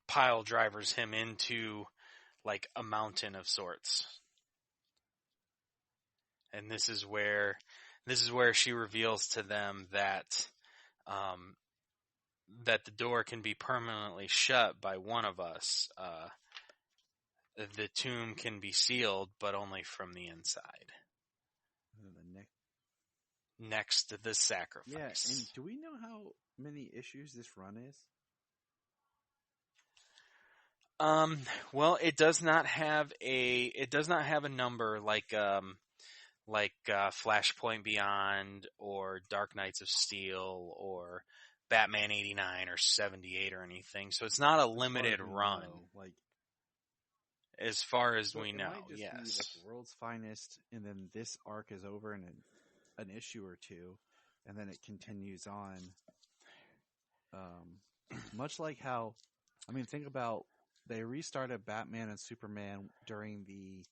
pile drivers him into a mountain of sorts. And this is where she reveals to them that that the door can be permanently shut by one of us. The tomb can be sealed, but only from the inside. Next to the sacrifice. Yeah, and do we know how many issues this run is? Well, it does not have a number like Flashpoint Beyond or Dark Knights of Steel or Batman 89 or 78 or anything. So it's not a limited run. As far as we know, yes. Be like World's Finest, and then this arc is over in an issue or two, and then it continues on. Much like how, think about, they restarted Batman and Superman during the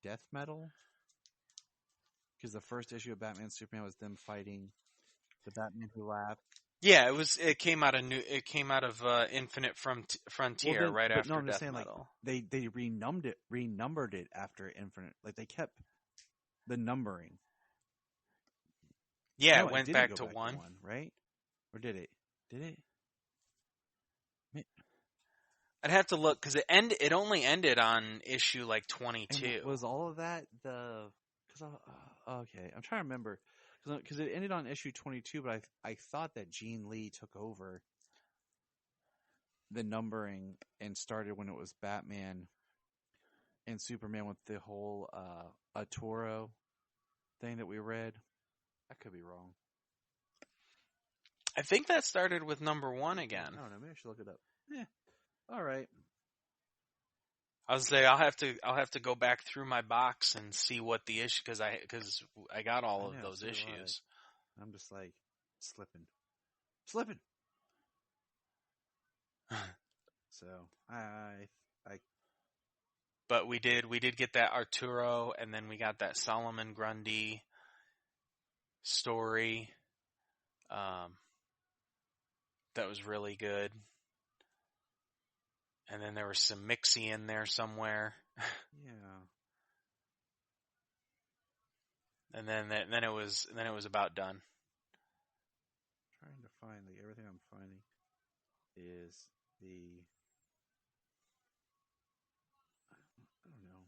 Death Metal, because the first issue of Batman and Superman was them fighting the Batman Who Laughed. Yeah, it came out of Infinite Frontier right after Death Metal. They renumbered it after Infinite. They kept the numbering. Yeah, it went back to 1, right? Or did it? Did it? I'd have to look because it only ended on issue 22. And was all of that the Okay, I'm trying to remember because it ended on issue 22, but I thought that Gene Lee took over the numbering and started when it was Batman and Superman with the whole Arturo thing that we read. I could be wrong. I think that started with number 1 again. I don't know. Maybe I should look it up. All right. I was say I'll have to go back through my box and see what the issue because I got all of those issues. I'm just like slipping. So I. But we did get that Arturo, and then we got that Solomon Grundy story. That was really good. And then there was some Mixie in there somewhere. Yeah. And then it was about done. Trying to find everything I'm finding is the I don't know.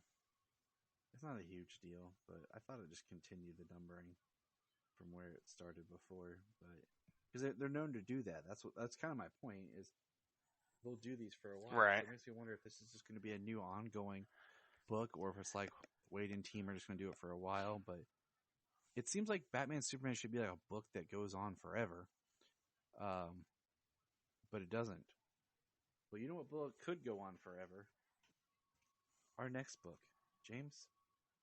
It's not a huge deal, but I thought it just continued the numbering from where it started before, but because they're known to do that. That's kind of my point is they'll do these for a while. Right. So it makes me wonder if this is just going to be a new ongoing book or if it's like Wade and team are just going to do it for a while, but it seems like Batman Superman should be like a book that goes on forever. But it doesn't. But you know what book could go on forever? Our next book. James,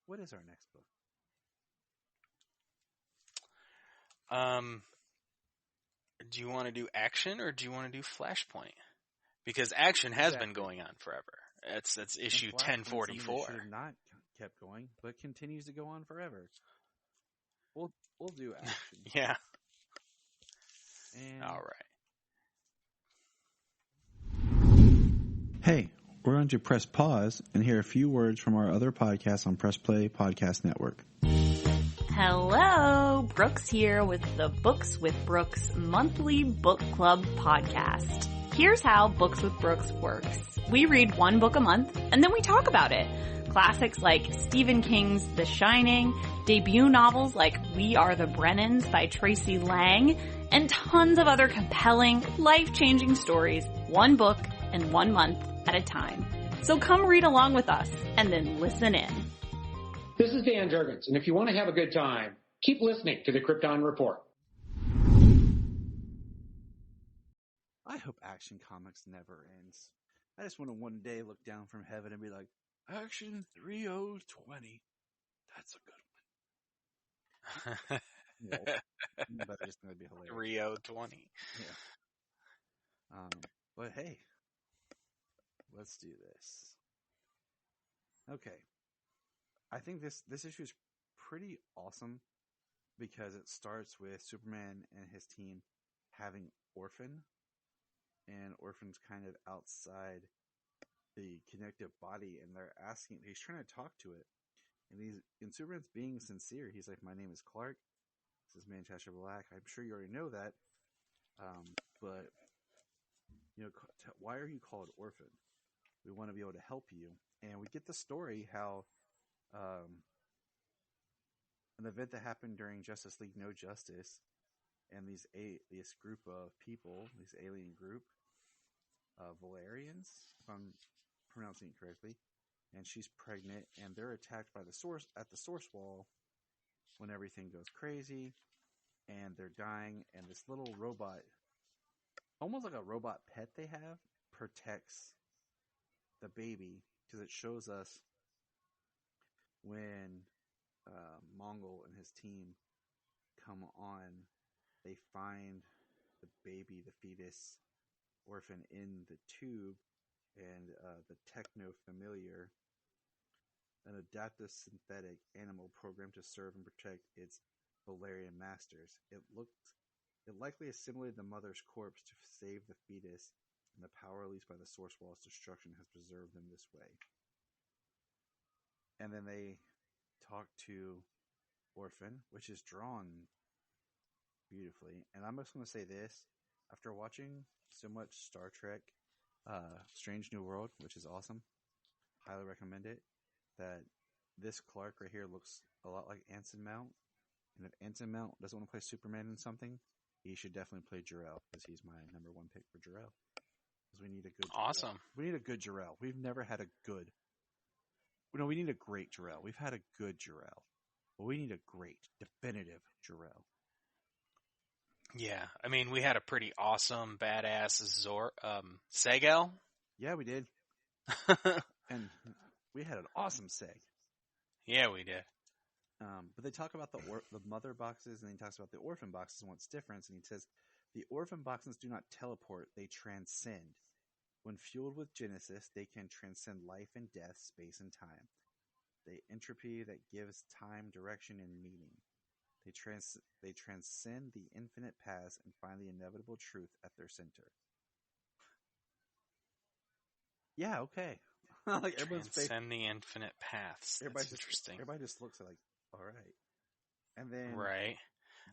what is our next book? Do you want to do Action or do you want to do Flashpoint? Because Action has been going on forever. That's issue 1044. Should have not kept going, but continues to go on forever. We'll do Action. Yeah. And all right. Hey, we're going to press pause and hear a few words from our other podcasts on Press Play Podcast Network. Hello, Brooks here with the Books with Brooks monthly book club podcast. Here's how Books with Brooks works. We read one book a month and then we talk about it. Classics like Stephen King's The Shining, debut novels like We Are the Brennans by Tracy Lang, and tons of other compelling, life-changing stories, one book and 1 month at a time. So come read along with us and then listen in. This is Dan Jurgens, and if you want to have a good time, keep listening to the Krypton Report. I hope Action Comics never ends. I just want to one day look down from heaven and be like, Action 3020. That's a good one. Well, but it's going to be hilarious. Rio 20. Yeah. But hey, let's do this. Okay. I think this issue is pretty awesome because it starts with Superman and his team having Orphan, and Orphan's kind of outside the connective body, and he's trying to talk to it, and Superman's being sincere. He's like, "My name is Clark. This is Manchester Black. I'm sure you already know that, but you know, why are you called Orphan? We want to be able to help you." And we get the story how an event that happened during Justice League No Justice, and this group of people, this alien group, Valerians, if I'm pronouncing it correctly, and she's pregnant, and they're attacked by the source wall when everything goes crazy, and they're dying, and this little robot, almost like a robot pet they have, protects the baby, because it shows us when Mongol and his team come on, they find the baby, the fetus, Orphan in the tube, and the techno-familiar, an adaptive synthetic animal programmed to serve and protect its Valerian masters. It likely assimilated the mother's corpse to save the fetus, and the power released by the source wall's destruction has preserved them this way. And then they talk to Orphan, which is drawn beautifully. And I'm just going to say this, after watching so much Star Trek, Strange New World, which is awesome, highly recommend it, that this Clark right here looks a lot like Anson Mount. And if Anson Mount doesn't want to play Superman in something, he should definitely play Jor-El, because he's my number one pick for Jor-El. Because we need a good Jor-El. Awesome. We need a good Jor-El. We've never had a good. No, we need a great Jor-El. We've had a good Jor-El. But we need a great, definitive Jor-El. Yeah, I mean, we had a pretty awesome, badass Segel. Yeah, we did. And we had an awesome Seg. Yeah, we did. But they talk about the mother boxes, and then he talks about the orphan boxes and what's different. And he says, the orphan boxes do not teleport, they transcend. When fueled with Genesis, they can transcend life and death, space and time. The entropy that gives time, direction, and meaning. They transcend the infinite paths and find the inevitable truth at their center. Yeah, okay. Like transcend the infinite paths. That's interesting. Everybody just looks like, all right. And then right.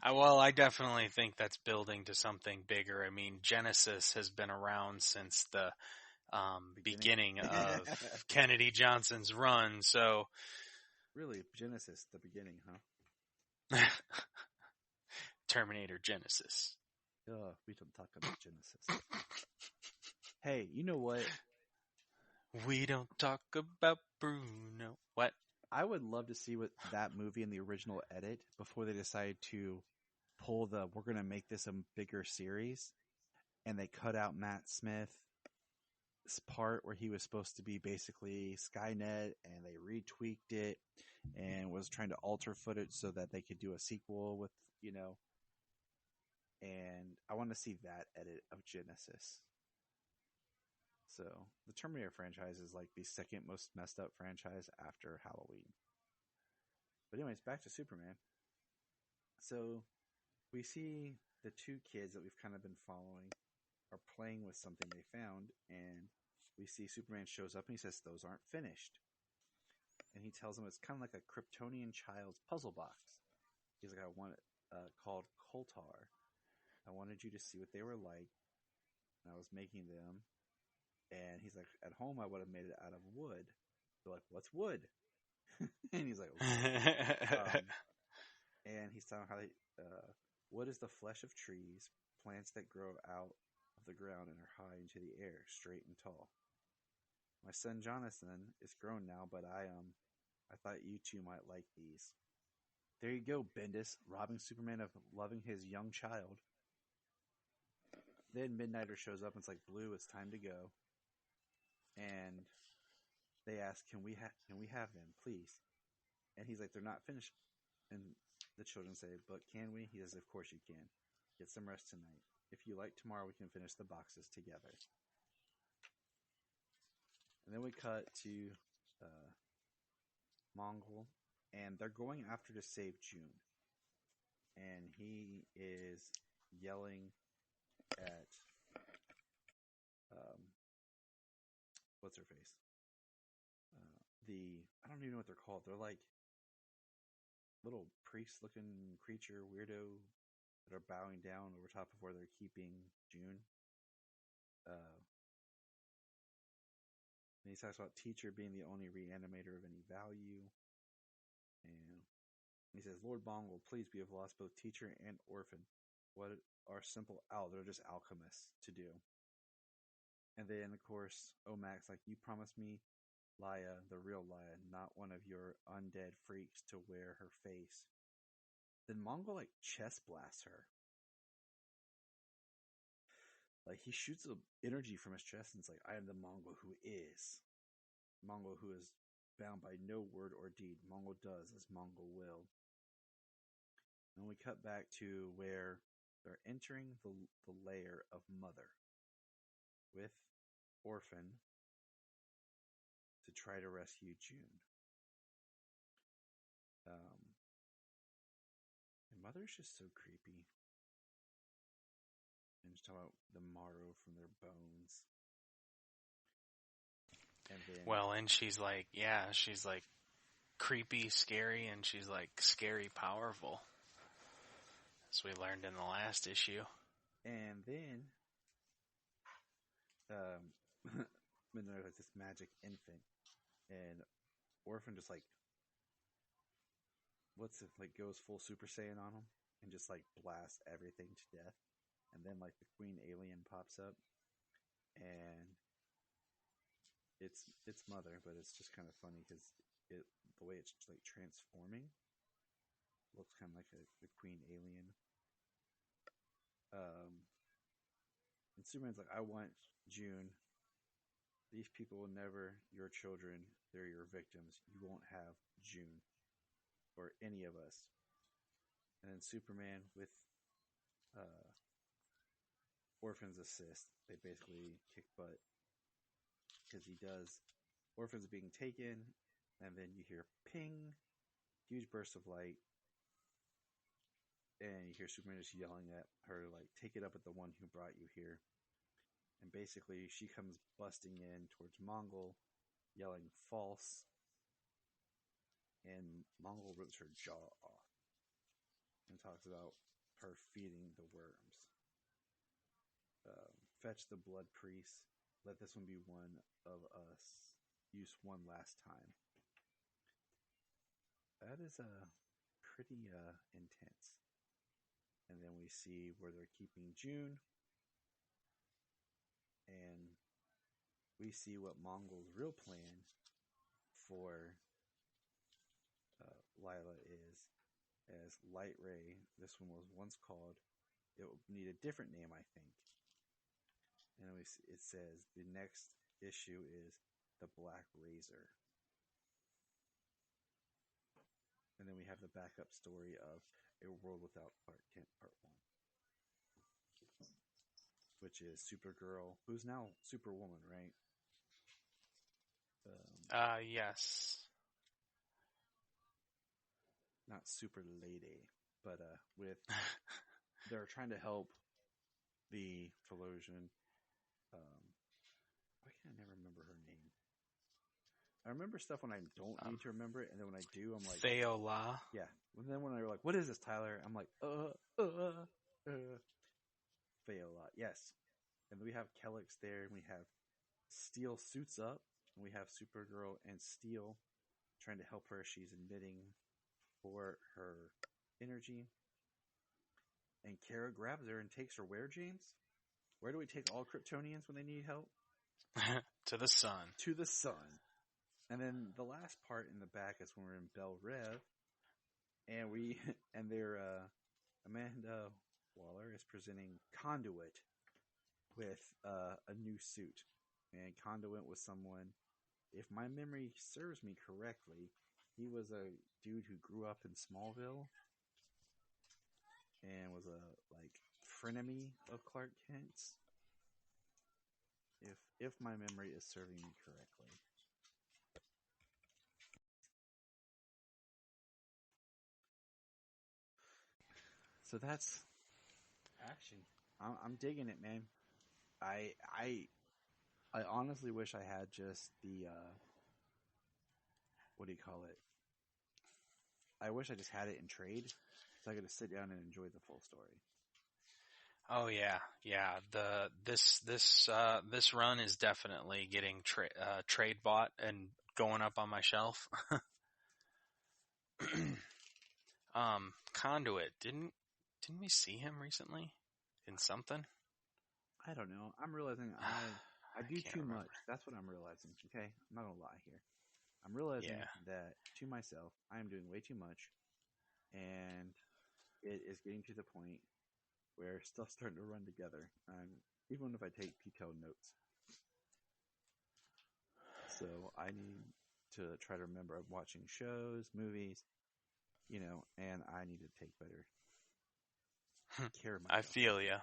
I definitely think that's building to something bigger. I mean, Genesis has been around since the beginning of Kennedy Johnson's run. So, really, Genesis, the beginning, huh? Terminator Genesis. We don't talk about Genesis. Hey, you know what? We don't talk about Bruno. What? I would love to see what that movie in the original edit before they decide to pull we're going to make this a bigger series, and they cut out Matt Smith's part where he was supposed to be basically Skynet, and they retweaked it and was trying to alter footage so that they could do a sequel with, and I want to see that edit of Genesis. So the Terminator franchise is like the second most messed up franchise after Halloween. But anyways, back to Superman. So we see the two kids that we've kind of been following are playing with something they found, and we see Superman shows up and he says, "Those aren't finished." And he tells them it's kind of like a Kryptonian child's puzzle box. He's like, "I want it called Koltar. I wanted you to see what they were like, and I was making them." And he's like, "At home, I would have made it out of wood." They're like, "What's wood?" And he's like, "Okay." And he's telling how wood is the flesh of trees, plants that grow out of the ground and are high into the air, straight and tall. My son Jonathan is grown now, but I thought you two might like these. There you go, Bendis, robbing Superman of loving his young child. Then Midnighter shows up and it's like, "Blue, it's time to go." And they ask, can we have them, please? And he's like, "They're not finished." And the children say, "But can we?" He says, "Of course you can. Get some rest tonight. If you like, tomorrow we can finish the boxes together." And then we cut to Mongol, and they're going after to save June. And he is yelling at what's her face? I don't even know what they're called. They're like little priest-looking creature weirdo that are bowing down over top of where they're keeping June. And he talks about teacher being the only reanimator of any value. And he says, "Lord Mongol, please, we have lost both teacher and orphan. What are simple they're just alchemists to do." And then, of course, Omac's like, "You promised me Laya, the real Laya, not one of your undead freaks to wear her face." Then Mongol, like, chest blasts her. Like, he shoots energy from his chest and it's like, "I am the Mongol who is. Mongol who is bound by no word or deed. Mongol does as Mongol will." And we cut back to where they're entering the lair of Mother with Orphan to try to rescue June. And Mother's just so creepy. And just talking about the marrow from their bones. And then, and she's like, she's like creepy, scary, and she's like scary, powerful. As we learned in the last issue. And then, Midnight like this magic infant, and Orphan just like goes full Super Saiyan on him and just like blasts everything to death. And then like the Queen Alien pops up, and it's Mother, but it's just kind of funny because the way it's like transforming looks kind of like the Queen Alien. And Superman's like, I want June. These people will never your children. They're your victims. You won't have June or any of us. And then Superman with Orphan's assist, they basically kick butt because he does. Orphan's being taken, and then you hear ping, huge burst of light, and you hear Superman just yelling at her, like, take it up with the one who brought you here. And basically, she comes busting in towards Mongol, yelling false, and Mongol rips her jaw off and talks about her feeding the worms. Fetch the blood priest. Let this one be one of us. Use one last time. That is pretty intense. And then we see where they're keeping June. And we see what Mongol's real plan for Lila is. As Light Ray, this one was once called, it would need a different name, I think. And it says the next issue is the Black Razor. And then we have the backup story of A World Without Clark Kent, Part 1. Which is Supergirl, who's now Superwoman, right? Yes. Not Super Lady, but with they're trying to help the Philosian. Why can't I never remember her name? I remember stuff when I don't need to remember it, and then when I do, I'm like Theola. Yeah. And then when they're like, "What is this, Tyler?" I'm like, Theola. Yes. And we have Kellex there, and we have Steel suits up, and we have Supergirl and Steel trying to help her. She's admitting for her energy. And Kara grabs her and takes her where, James? Where do we take all Kryptonians when they need help? To the sun. To the sun. And then the last part in the back is when we're in Belle Rev, and they're Amanda Waller is presenting Conduit with a new suit, and Conduit was someone, if my memory serves me correctly, he was a dude who grew up in Smallville and was a frenemy of Clark Kent's. If my memory is serving me correctly. So that's action. I'm digging it, man. I honestly wish I had just the what do you call it? I wish I just had it in trade, so I could just sit down and enjoy the full story. Oh yeah. This run is definitely getting trade bought and going up on my shelf. Conduit, didn't we see him recently in something? I don't know. I'm realizing I do too much. That's what I'm realizing. Okay, I'm not gonna lie here. I'm realizing that to myself, I am doing way too much, and it is getting to the point where stuff's starting to run together. Even if I take detailed notes. So I need to try to remember I'm watching shows, movies, and I need to take better care of myself. I feel ya.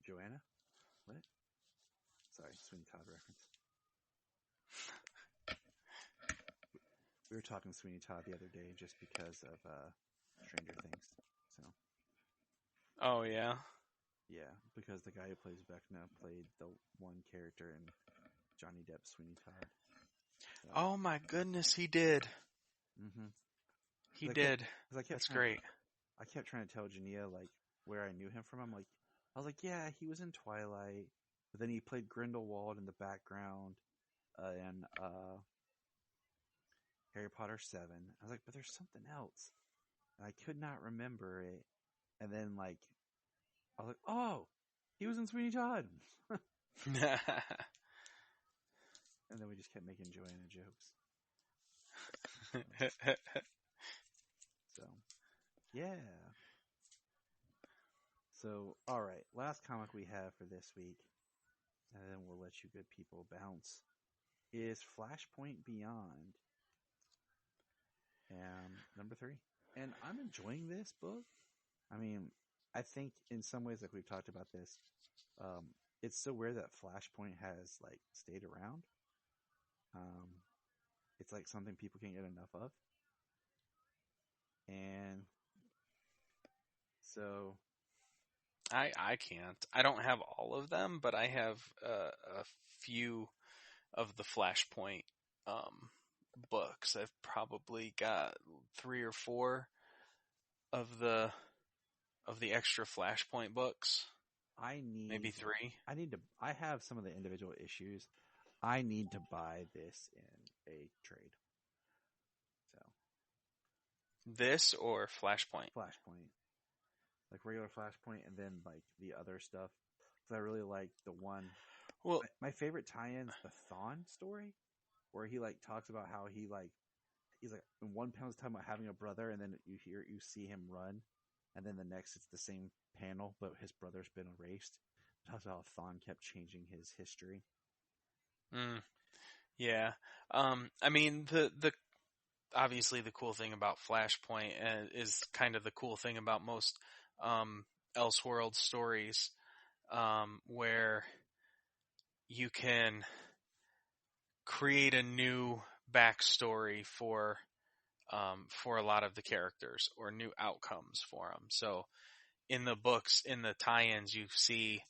Joanna? What? Sorry, Sweeney Todd reference. We were talking Sweeney Todd the other day just because of Stranger Things. So. Oh yeah. Yeah, because the guy who plays Vecna played the one character in Johnny Depp's Sweeney Todd. So. Oh my goodness, he did. Mm-hmm. He did. That's great. I kept trying to tell Jania where I knew him from. I was like, yeah, he was in Twilight, but then he played Grindelwald in the background, Harry Potter 7. I was like, but there's something else. And I could not remember it. And then, like, I was like, oh, he was in Sweeney Todd. And then we just kept making Joanna jokes. So, yeah. So, all right. Last comic we have for this week, and then we'll let you good people bounce, is Flashpoint Beyond. Number 3. And I'm enjoying this book. I mean, I think in some ways, like we've talked about this, it's so weird that Flashpoint has, like, stayed around. It's like something people can't get enough of. And so I can't. I don't have all of them, but I have a few of the Flashpoint books. I've probably got 3 or 4 of the extra Flashpoint books. Maybe 3. I have some of the individual issues. I need to buy this in a trade. So this or Flashpoint? Flashpoint. Like regular Flashpoint and then like the other stuff. Because I really like the one. Well, my favorite tie-in is the Thawne story, where he like talks about how he's like in one panel's talking about having a brother, and then you see him run, and then the next it's the same panel, but his brother's been erased. It talks about how Thawne kept changing his history. Yeah. I mean, the obviously the cool thing about Flashpoint is kind of the cool thing about most Elseworld stories, where you can create a new backstory for a lot of the characters, or new outcomes for them. So in the books, in the tie-ins, you see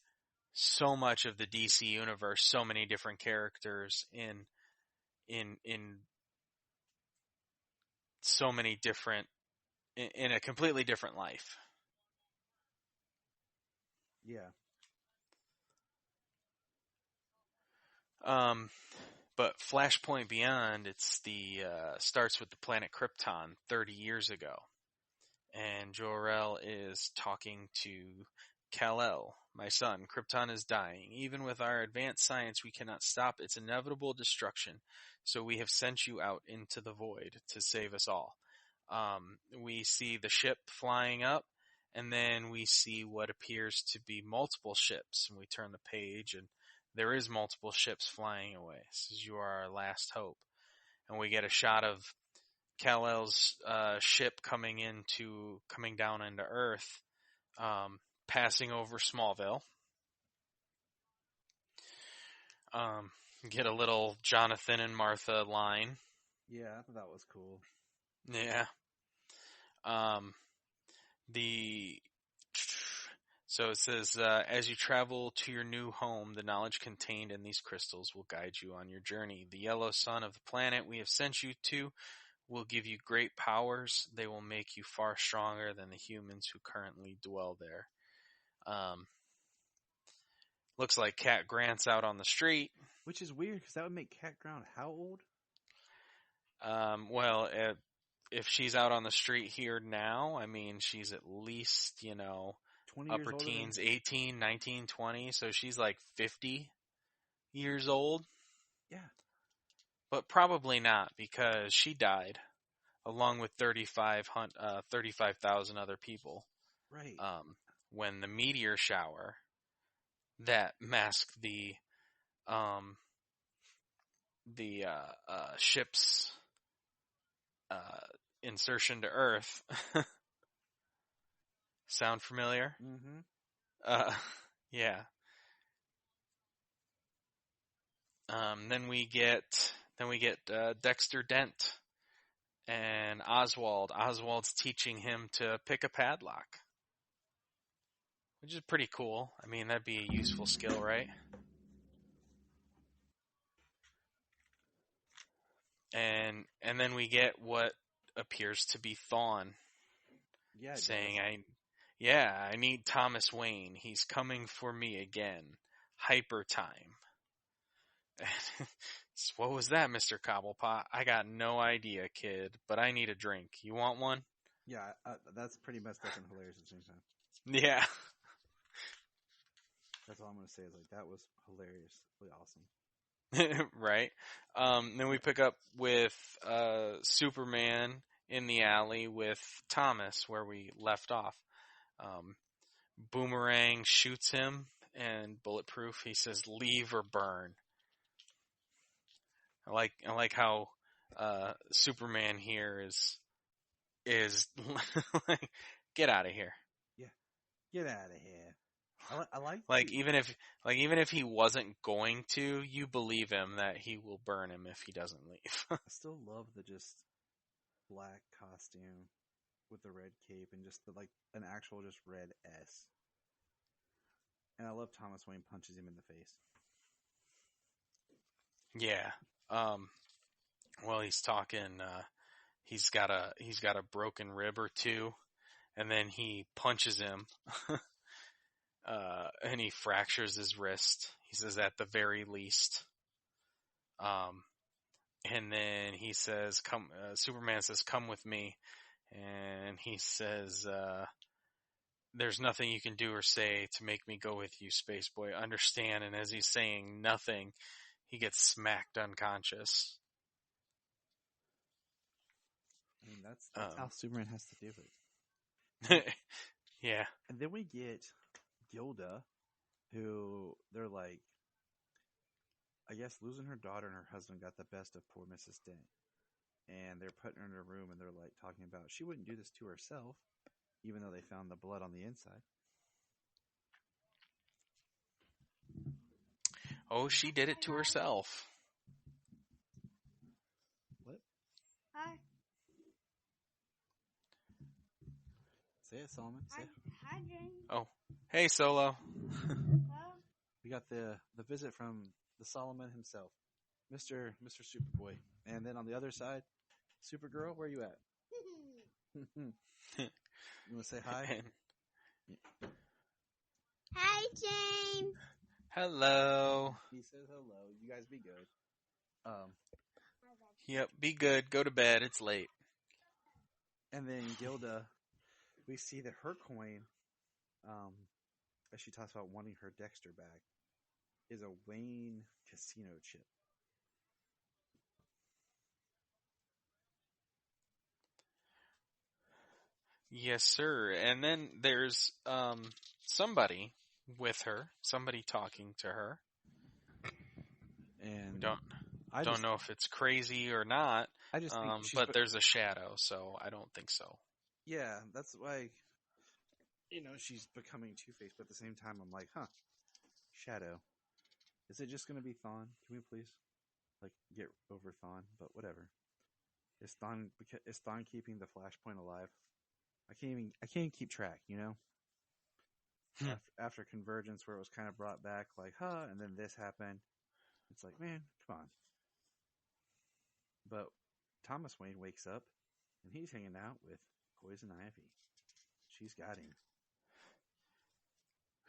so much of the DC universe, so many different characters in so many different, in a completely different life. Yeah. But Flashpoint Beyond, it's starts with the planet Krypton 30 years ago. And Jor-El is talking to Kal-El, my son. Krypton is dying. Even with our advanced science, we cannot stop its inevitable destruction. So we have sent you out into the void to save us all. We see the ship flying up, and then we see what appears to be multiple ships. And we turn the page, and there is multiple ships flying away. This is You Are Our Last Hope. And we get a shot of Kal-El's ship coming down into Earth, passing over Smallville. Get a little Jonathan and Martha line. Yeah, I thought that was cool. Yeah. So it says, as you travel to your new home, the knowledge contained in these crystals will guide you on your journey. The yellow sun of the planet we have sent you to will give you great powers. They will make you far stronger than the humans who currently dwell there. Looks like Cat Grant's out on the street. Which is weird, because that would make Cat Grant how old? Well, if she's out on the street here now, I mean, she's at least, 20 upper teens, 18, 19, 20. So she's like 50 years old. Yeah. But probably not, because she died along with 35,000 other people. Right. When the meteor shower that masked the ship's insertion to Earth. Sound familiar? Mm-hmm. Yeah. Then we get Dexter Dent and Oswald. Oswald's teaching him to pick a padlock, which is pretty cool. I mean, that'd be a useful skill, right? And then we get what appears to be Thawne, saying, I need Thomas Wayne. He's coming for me again. Hyper time. What was that, Mr. Cobblepot? I got no idea, kid, but I need a drink. You want one? Yeah, that's pretty messed up and hilarious at the same time. Yeah. That's all I'm going to say is, like, that was hilariously awesome. Right. Then we pick up with Superman in the alley with Thomas where we left off. Boomerang shoots him, and Bulletproof, he says, leave or burn. I like how Superman here is like, get out of here. Yeah, get out of here. I like like even if he wasn't going to, you believe him that he will burn him if he doesn't leave. I still love the just black costume with the red cape and just an actual just red S. And I love Thomas Wayne punches him in the face. Yeah. Well, he's talking. He's got a broken rib or two, and then he punches him, and he fractures his wrist. He says at the very least. And then he says, "Come." Superman says, "Come with me," and he says, "There's nothing you can do or say to make me go with you, Space Boy. Understand?" And as he's saying nothing, he gets smacked unconscious. I mean, that's how Superman has to do it. Yeah. And then we get Gilda, who they're like, I guess losing her daughter and her husband got the best of poor Mrs. Dent. And they're putting her in a room and they're like talking about she wouldn't do this to herself, even though they found the blood on the inside. Oh, she did it to herself. What? Hi. Say it, Solomon. Say it. Hi, James. Oh, hey, Solo. We got the visit from the Solomon himself, Mr. Superboy. And then on the other side, Supergirl, where are you at? You want to say hi? Hi, James. Hello. He says hello. You guys be good. Yep, be good. Go to bed. It's late. And then Gilda, we see that her coin, as she talks about wanting her Dexter back, is a Wayne casino chip. Yes, sir. And then there's somebody with her, somebody talking to her. And don't know if it's crazy or not. I just think but there's a shadow, so I don't think so. Yeah, that's why, she's becoming Two-Face, but at the same time, I'm like, Shadow. Is it just going to be Thawne? Can we please, get over Thawne? But whatever. Is Thawne keeping the Flashpoint alive? I can't even keep track, After Convergence, where it was kind of brought back, and then this happened. It's like, man, come on. But Thomas Wayne wakes up, and he's hanging out with Poison Ivy. She's got him.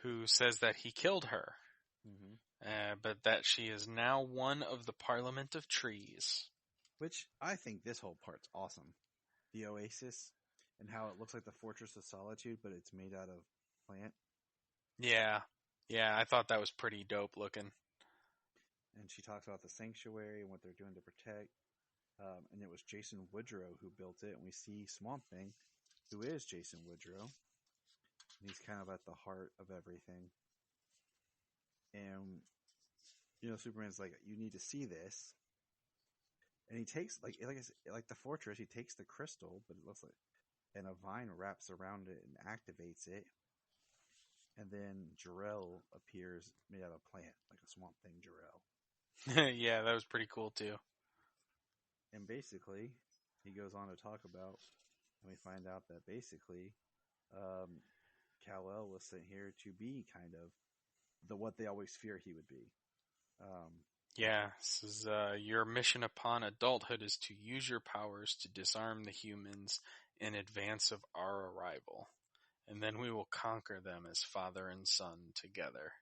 Who says that he killed her, but that she is now one of the Parliament of Trees. Which I think this whole part's awesome. The Oasis, and how it looks like the Fortress of Solitude, but it's made out of plant. Yeah, I thought that was pretty dope looking. And she talks about the sanctuary and what they're doing to protect. And it was Jason Woodrow who built it. And we see Swamp Thing, who is Jason Woodrow. And he's kind of at the heart of everything. And, Superman's like, you need to see this. And he takes, like the fortress, he takes the crystal, but it looks like, and a vine wraps around it and activates it. And then Jor-El appears made out of plant, like a Swamp Thing Jor-El. Yeah, that was pretty cool too. And basically, he goes on to talk about, and we find out that basically, Kal-El was sent here to be kind of what they always fear he would be. Yeah, this is your mission upon adulthood is to use your powers to disarm the humans in advance of our arrival, and then we will conquer them as father and son together.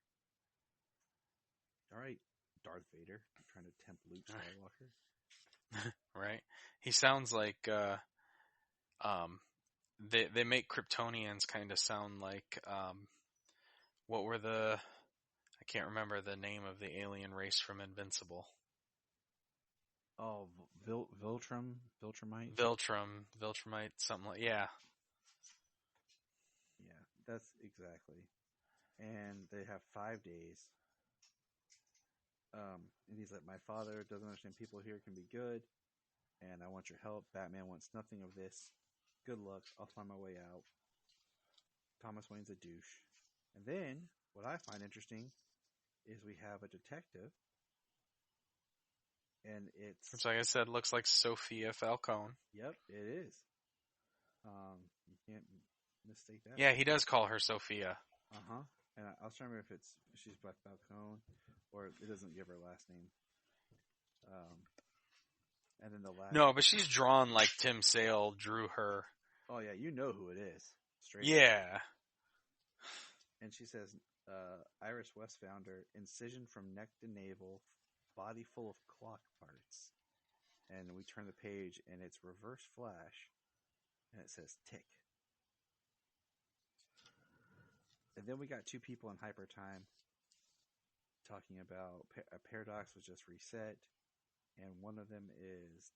All right, Darth Vader trying to tempt Luke Skywalker. Right? He sounds like they make Kryptonians kind of sound like what were I can't remember the name of the alien race from Invincible. Oh, Viltrumite? Viltrumite, something like, yeah. Yeah, that's exactly. And they have 5 days. And he's like, my father doesn't understand people here can be good, and I want your help. Batman wants nothing of this. Good luck. I'll find my way out. Thomas Wayne's a douche. And then, what I find interesting is we have a detective, and it's... like I said, looks like Sophia Falcone. Yep, it is. You can't mistake that. Yeah, he does call her Sophia. Uh-huh. And I was trying to remember if she's by Falcone, or it doesn't give her last name. And then the last... No, but she's drawn like Tim Sale drew her. Oh, yeah, you know who it is. Straight Yeah. up. And she says, Iris West found her, incision from neck to navel, body full of clock parts. And we turn the page, and it's reverse flash, and it says tick. And then we got 2 people in hyper time talking about a paradox was just reset, and one of them is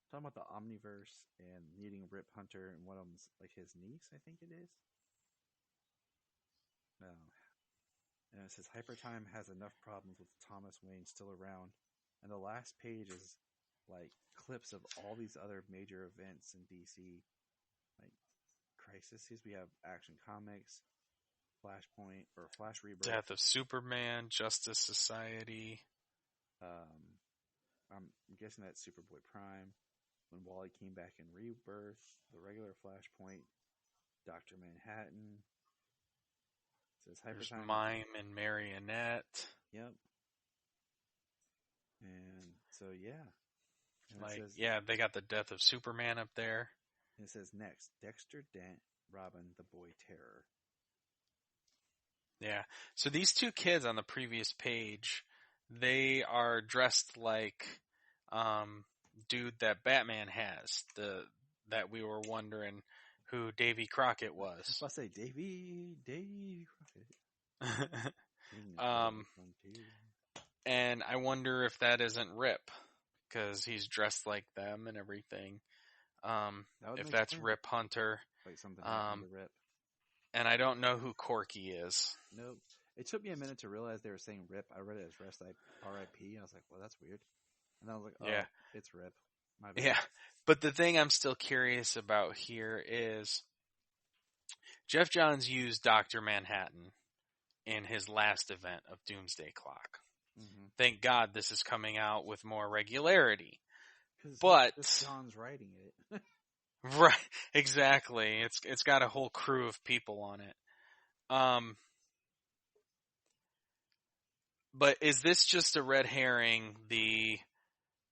talking about the Omniverse and needing Rip Hunter, and one of them's like his niece, I think it is. No. And it says Hypertime has enough problems with Thomas Wayne still around, and the last page is like clips of all these other major events in DC, like Crises. We have Action Comics, Flashpoint or Flash Rebirth, Death of Superman, Justice Society. I'm guessing that's Superboy Prime. When Wally came back in Rebirth, the regular Flashpoint, Dr. Manhattan. It says There's Hypertime. Mime and Marionette. Yep. And so yeah. And Like, says, yeah, they got the Death of Superman up there. And it says next, Dexter Dent, Robin, the Boy Terror. Yeah. So these 2 kids on the previous page, they are dressed like dude that Batman has, that we were wondering who Davy Crockett was. I say Davy Crockett. And I wonder if that isn't Rip, because he's dressed like them and everything. If that's sense. Rip Hunter. Like something happened to Rip. And I don't know who Corky is. Nope. It took me a minute to realize they were saying Rip. I read it as rest R.I.P. I was like, well, that's weird. And I was like, oh, yeah. It's Rip. My bad. Yeah. But the thing I'm still curious about here is Jeff Johns used Dr. Manhattan in his last event of Doomsday Clock. Mm-hmm. Thank God this is coming out with more regularity. But John's writing it. Right, exactly. It's got a whole crew of people on it. But is this just a red herring, the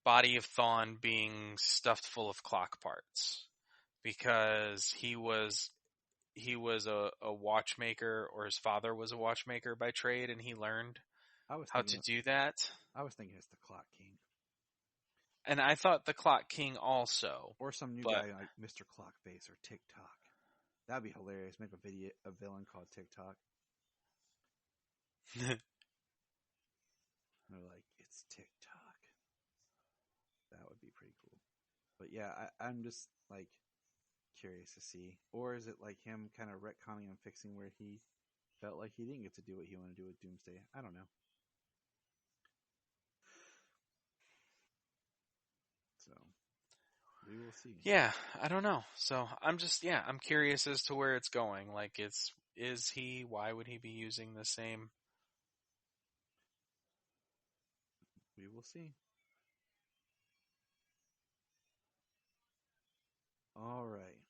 body of Thawne being stuffed full of clock parts? Because he was a watchmaker, or his father was a watchmaker by trade, and he learned how to do that. I was thinking it's the Clock King. And I thought the Clock King also. Or some new guy like Mr. Clockface or TikTok. That'd be hilarious. Make a villain called TikTok. They're like, it's TikTok. That would be pretty cool. But yeah, I'm just like curious to see. Or is it like him kind of retconning and fixing where he felt like he didn't get to do what he wanted to do with Doomsday? I don't know. So we will see. Yeah, I don't know. So I'm curious as to where it's going. Like, why would he be using the same? We will see. All right.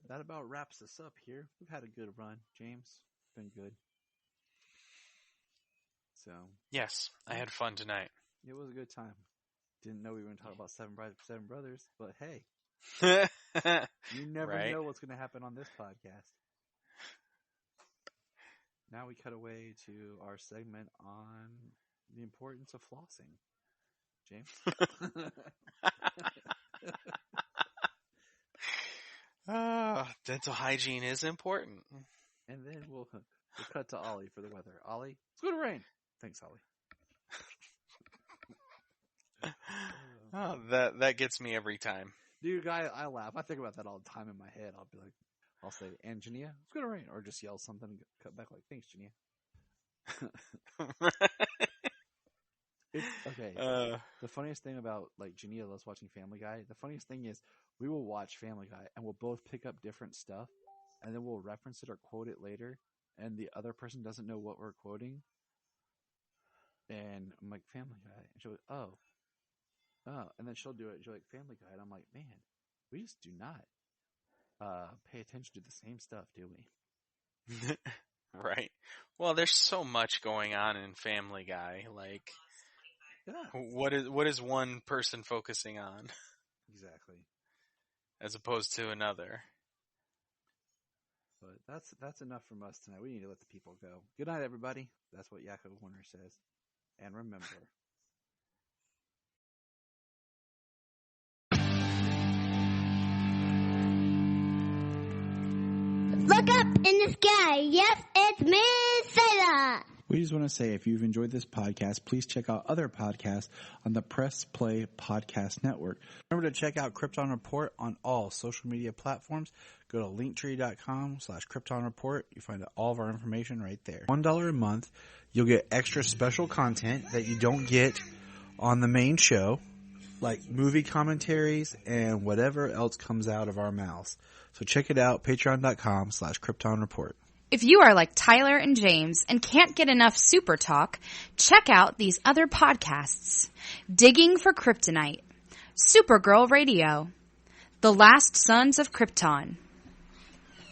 That about wraps us up here. We've had a good run, James. It's been good. So. Yes, I had fun tonight. It was a good time. Didn't know we were going to talk about Seven Brothers, but hey. You never know what's going to happen on this podcast. Now we cut away to our segment on the importance of flossing. James? Dental hygiene is important. And then we'll cut to Ollie for the weather. Ollie, it's going to rain. Thanks, Ollie. That gets me every time. Dude, I laugh. I think about that all the time in my head. I'll say, and Jania, it's going to rain. Or just yell something and cut back like, thanks, Jania. Okay. The funniest thing about like Jania loves watching Family Guy. The funniest thing is we will watch Family Guy and we'll both pick up different stuff and then we'll reference it or quote it later, and the other person doesn't know what we're quoting. And I'm like, Family Guy, and she'll go, oh, and then she'll do it. She'll like Family Guy, and I'm like, man, we just do not pay attention to the same stuff, do we? Right. Well, there's so much going on in Family Guy. Like, Yeah. what is one person focusing on Exactly. as opposed to another? But that's enough from us tonight. We need to let the people go. Good night, everybody. That's what Yakko Warner says. And remember, Look up in the sky. Yes, it's Miss Sailor. We just want to say if you've enjoyed this podcast, please check out other podcasts on the Press Play Podcast Network. remember to check out Krypton Report on all social media platforms. Go to linktree.com/Krypton Report. You find all of our information right there. $1 a month, you'll get extra special content that you don't get on the main show, like movie commentaries and whatever else comes out of our mouths. So check it out, patreon.com/Krypton Report. If you are like Tyler and James and can't get enough Super Talk, check out these other podcasts. Digging for Kryptonite, Supergirl Radio, The Last Sons of Krypton,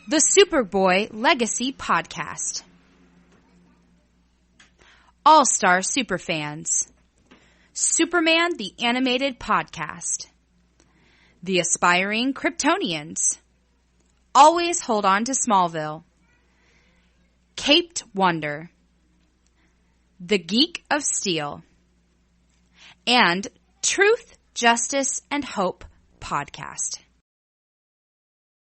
the Superboy Legacy Podcast, All-Star Superfans, Superman the Animated Podcast, The Aspiring Kryptonians, Always Hold On to Smallville, Caped Wonder, The Geek of Steel, and Truth, Justice, and Hope Podcast.